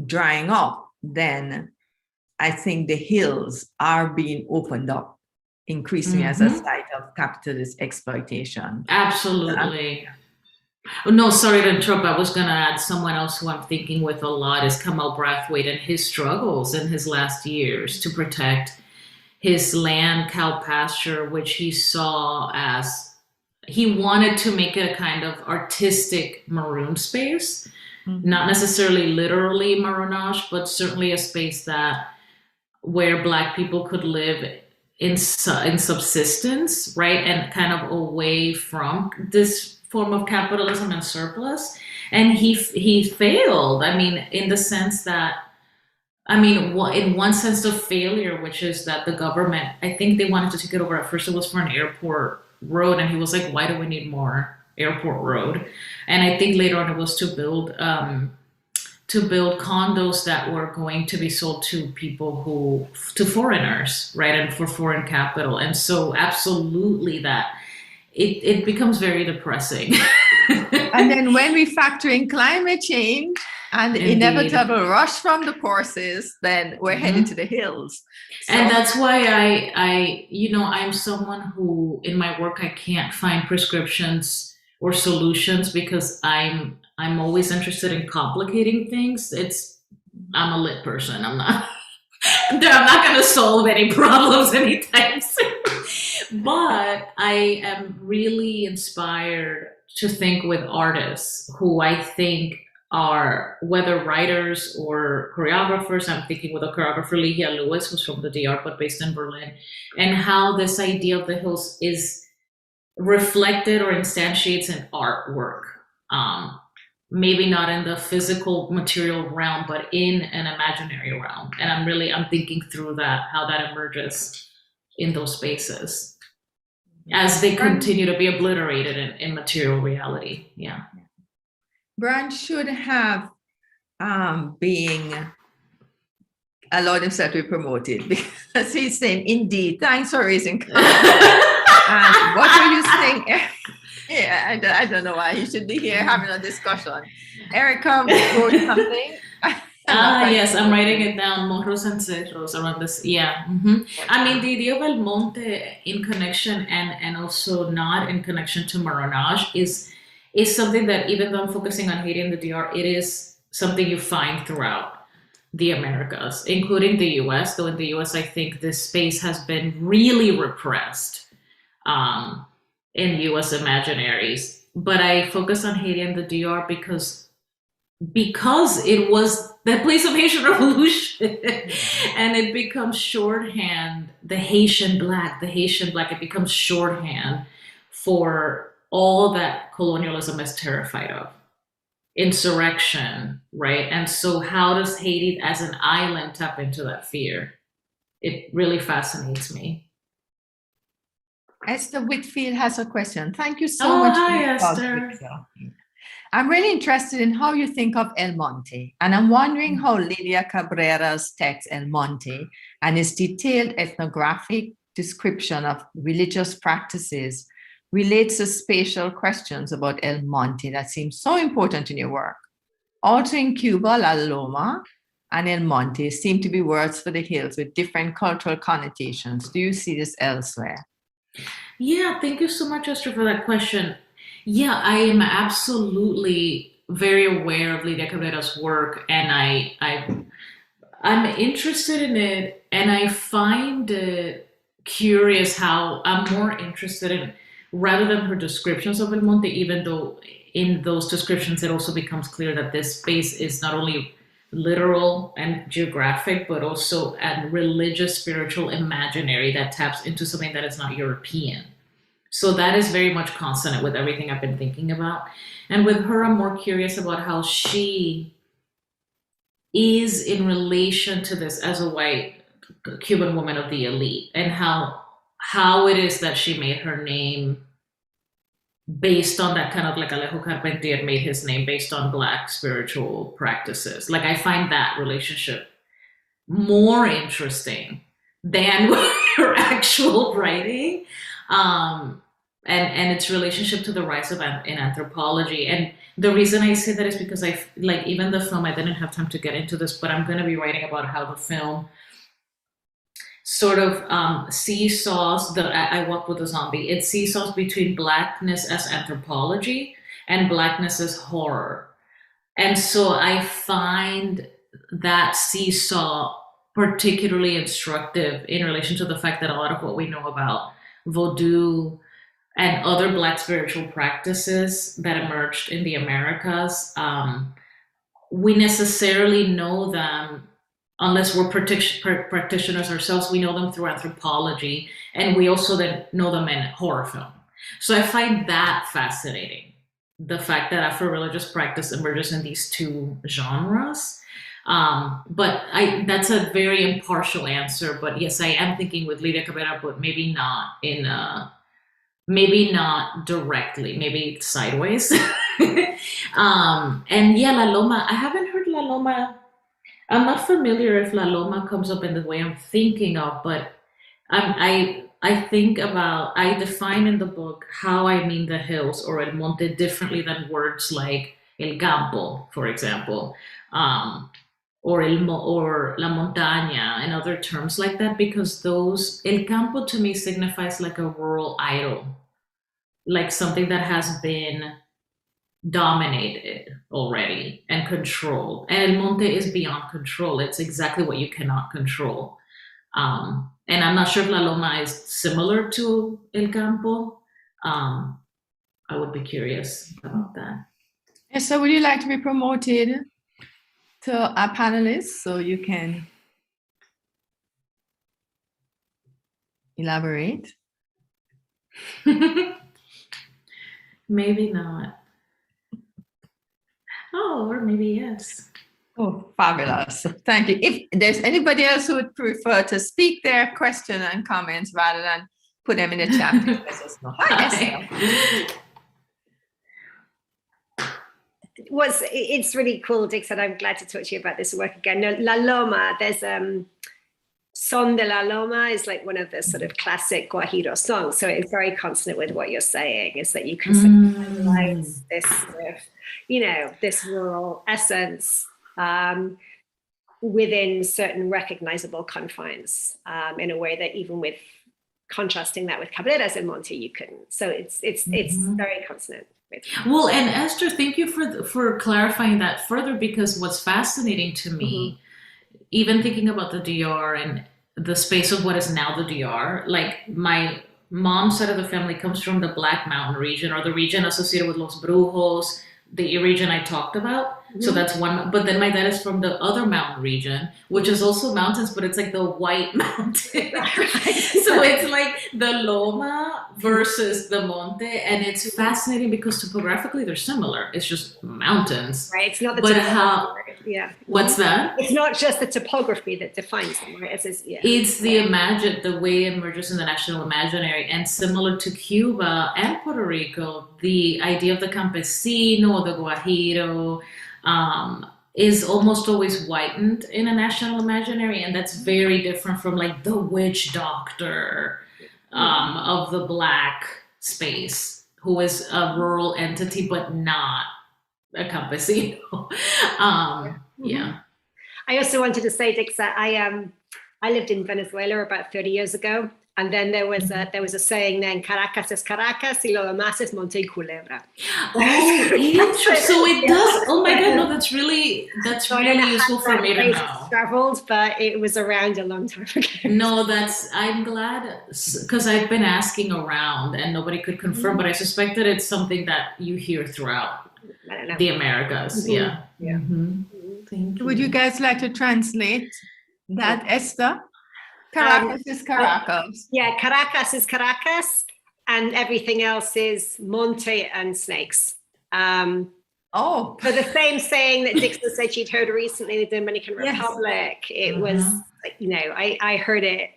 drying up, then I think the hills are being opened up increasingly as a site of capitalist exploitation. Absolutely. No, sorry to interrupt. I was going to add someone else who I'm thinking with a lot is Kamal Brathwaite and his struggles in his last years to protect his land, cow pasture, which he saw as he wanted to make it a kind of artistic maroon space, not necessarily literally maroonage, but certainly a space that where Black people could live in subsistence, right? And kind of away from this form of capitalism and surplus. And he failed. I mean, in the sense that, I mean, in one sense of failure, which is that the government, I think they wanted to take it over. At first it was for an airport road. And he was like, why do we need more airport road? And I think later on it was to build condos that were going to be sold to people to foreigners, right? And for foreign capital. And so absolutely that it becomes very depressing. And then when we factor in climate change and the inevitable rush from the courses, then we're headed to the hills. So. And that's why I'm someone who in my work, I can't find prescriptions or solutions because I'm always interested in complicating things. I'm a lit person. I'm not going to solve any problems anytime soon. But I am really inspired to think with artists who I think are whether writers or choreographers. I'm thinking with a choreographer, Ligia Lewis, who's from the DR but based in Berlin, and how this idea of the hills is reflected or instantiates in artwork. Maybe not in the physical material realm, but in an imaginary realm. And I'm thinking through that, how that emerges in those spaces as they continue to be obliterated in material reality. Yeah. Brand should have being allowed himself to be promoted because he's saying, indeed, thanks for raising what were you saying? Yeah, I don't know why he should be here having a discussion. Erica wrote something. Yes, I'm writing it down. Morros and Cerros around this. Yeah. I mean, the idea of El Monte in connection and also not in connection to Maronage is something that even though I'm focusing on Haiti and the DR, it is something you find throughout the Americas, including the US. Though in the US, I think this space has been really repressed in US imaginaries. But I focus on Haiti and the DR because it was the place of Haitian Revolution and it becomes shorthand, the Haitian Black, it becomes shorthand for all that colonialism is terrified of. Insurrection, right? And so how does Haiti as an island tap into that fear? It really fascinates me. Esther Whitfield has a question. Thank you so much. Hi, Esther. I'm really interested in how you think of El Monte, and I'm wondering how Lidia Cabrera's text El Monte and its detailed ethnographic description of religious practices relates to spatial questions about El Monte that seem so important in your work. Also in Cuba, La Loma and El Monte seem to be words for the hills with different cultural connotations. Do you see this elsewhere? Yeah, thank you so much, Esther, for that question. Yeah, I am absolutely very aware of Lidia Cabrera's work, and I'm interested in it, and I find it curious how I'm more interested in, rather than her descriptions of El Monte, even though in those descriptions it also becomes clear that this space is not only literal and geographic, but also a religious, spiritual, imaginary that taps into something that is not European. So that is very much consonant with everything I've been thinking about. And with her, I'm more curious about how she is in relation to this as a white Cuban woman of the elite, and how how it is that she made her name based on that kind of like Alejo Carpentier made his name based on Black spiritual practices. Like I find that relationship more interesting than her actual writing, and its relationship to the rise of in anthropology. And the reason I say that is because I like even the film. I didn't have time to get into this, but I'm going to be writing about how the film sort of seesaws. I Walk with a Zombie. It seesaws between Blackness as anthropology and Blackness as horror, and so I find that seesaw particularly instructive in relation to the fact that a lot of what we know about Vodou and other Black spiritual practices that emerged in the Americas, we necessarily know them, unless we're practitioners ourselves, we know them through anthropology, and we also then know them in horror film. So I find that fascinating, the fact that Afro-religious practice emerges in these two genres. But that's a very impartial answer. But yes, I am thinking with Lydia Cabrera, but maybe not maybe not directly, maybe sideways. And yeah, La Loma, I haven't heard La Loma. I'm not familiar if La Loma comes up in the way I'm thinking of, but I think about, I define in the book how I mean the hills or El Monte differently than words like El Campo, for example. Or La Montaña and other terms like that, because those, El Campo to me signifies like a rural idol, like something that has been dominated already and controlled. And El Monte is beyond control. It's exactly what you cannot control. And I'm not sure if La Loma is similar to El Campo. I would be curious about that. And so would you like to be promoted to our panelists so you can elaborate? Maybe not. Oh, or maybe yes. Oh, fabulous. Thank you. If there's anybody else who would prefer to speak their question and comments rather than put them in the chat, please let us know. Hi, Esther. It's really cool, Dix, and I'm glad to talk to you about this work again. No, La Loma, there's Son de la Loma is like one of the sort of classic Guajiro songs. So it's very consonant with what you're saying, is that you can symbolize this sort of, this rural essence within certain recognizable confines, in a way that even with contrasting that with Cabreras and Monte, you couldn't. So it's very consonant. Well, and Esther, thank you for clarifying that further, because what's fascinating to me, even thinking about the DR and the space of what is now the DR, like my mom's side of the family comes from the Black Mountain region, or the region associated with Los Brujos, the region I talked about. So that's one, but then my dad is from the other mountain region, which is also mountains, but it's like the White Mountain. So it's like the Loma versus the Monte, and it's fascinating because topographically they're similar. It's just mountains. Right, it's not the topography. Yeah. What's that? It's not just the topography that defines them, right? It's the way it emerges in the national imaginary, and similar to Cuba and Puerto Rico, the idea of the campesino, the Guajiro, is almost always whitened in a national imaginary, and that's very different from like the witch doctor of the Black space, who is a rural entity but not a campesino. Yeah. I also wanted to say, Dixa, I lived in Venezuela about 30 years ago. And then there was a saying then, Caracas es Caracas y lo demás es Monte y Culebra. Oh, interesting. So it does. Oh my God, no, that's really useful for me to know. Traveled, but it was around a long time ago. No, I'm glad, because I've been asking around and nobody could confirm, but I suspect that it's something that you hear throughout the Americas. Yeah. Thank you. Would you guys like to translate that, Esther? Caracas is Caracas. Yeah, Caracas is Caracas, and everything else is Monte and snakes. So the same saying that Dixa said she'd heard recently in the Dominican Republic, it was, I heard it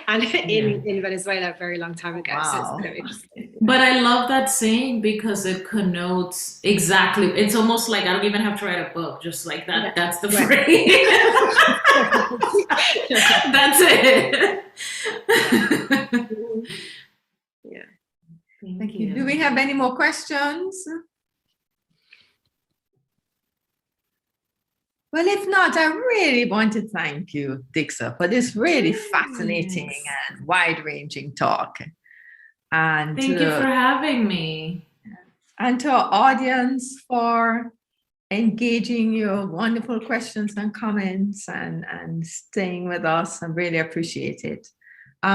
and in Venezuela a very long time ago. So it's Wow. kind of interesting. But I love that saying because it connotes exactly. It's almost like I don't even have to write a book. Just like that. Yeah. That's the Right. phrase. That's it. Yeah. Thank you. Do we have any more questions? Well, if not, I really want to thank you, Dixa, for this really fascinating and wide-ranging talk. And Thank you for having me. And to our audience for engaging your wonderful questions and comments and staying with us. I really appreciate it.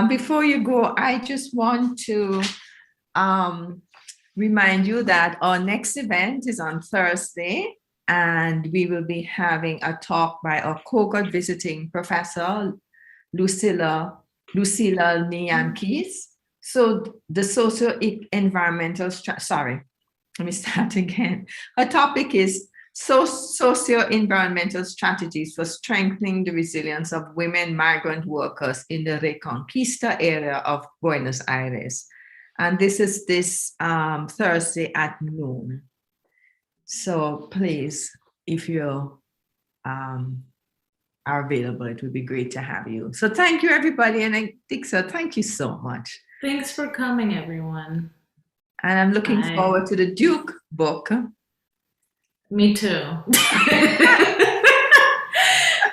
Before you go, I just want to remind you that our next event is on Thursday, and we will be having a talk by our cohort visiting professor, Lucilla Niamkis. So the socio-environmental, sorry, let me start again. Her topic is socio-environmental strategies for strengthening the resilience of women migrant workers in the Reconquista area of Buenos Aires. And this is this Thursday at noon. So please, if you are available, it would be great to have you. So thank you, everybody. And Dixa, thank you so much. Thanks for coming, everyone. And I'm looking forward to the Duke book. Me too.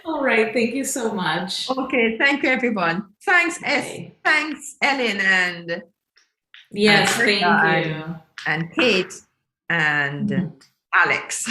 All right. Thank you so much. Okay. Thank you, everyone. Thanks, thanks, Ellen, and yes, thank you. And Kate and Alex.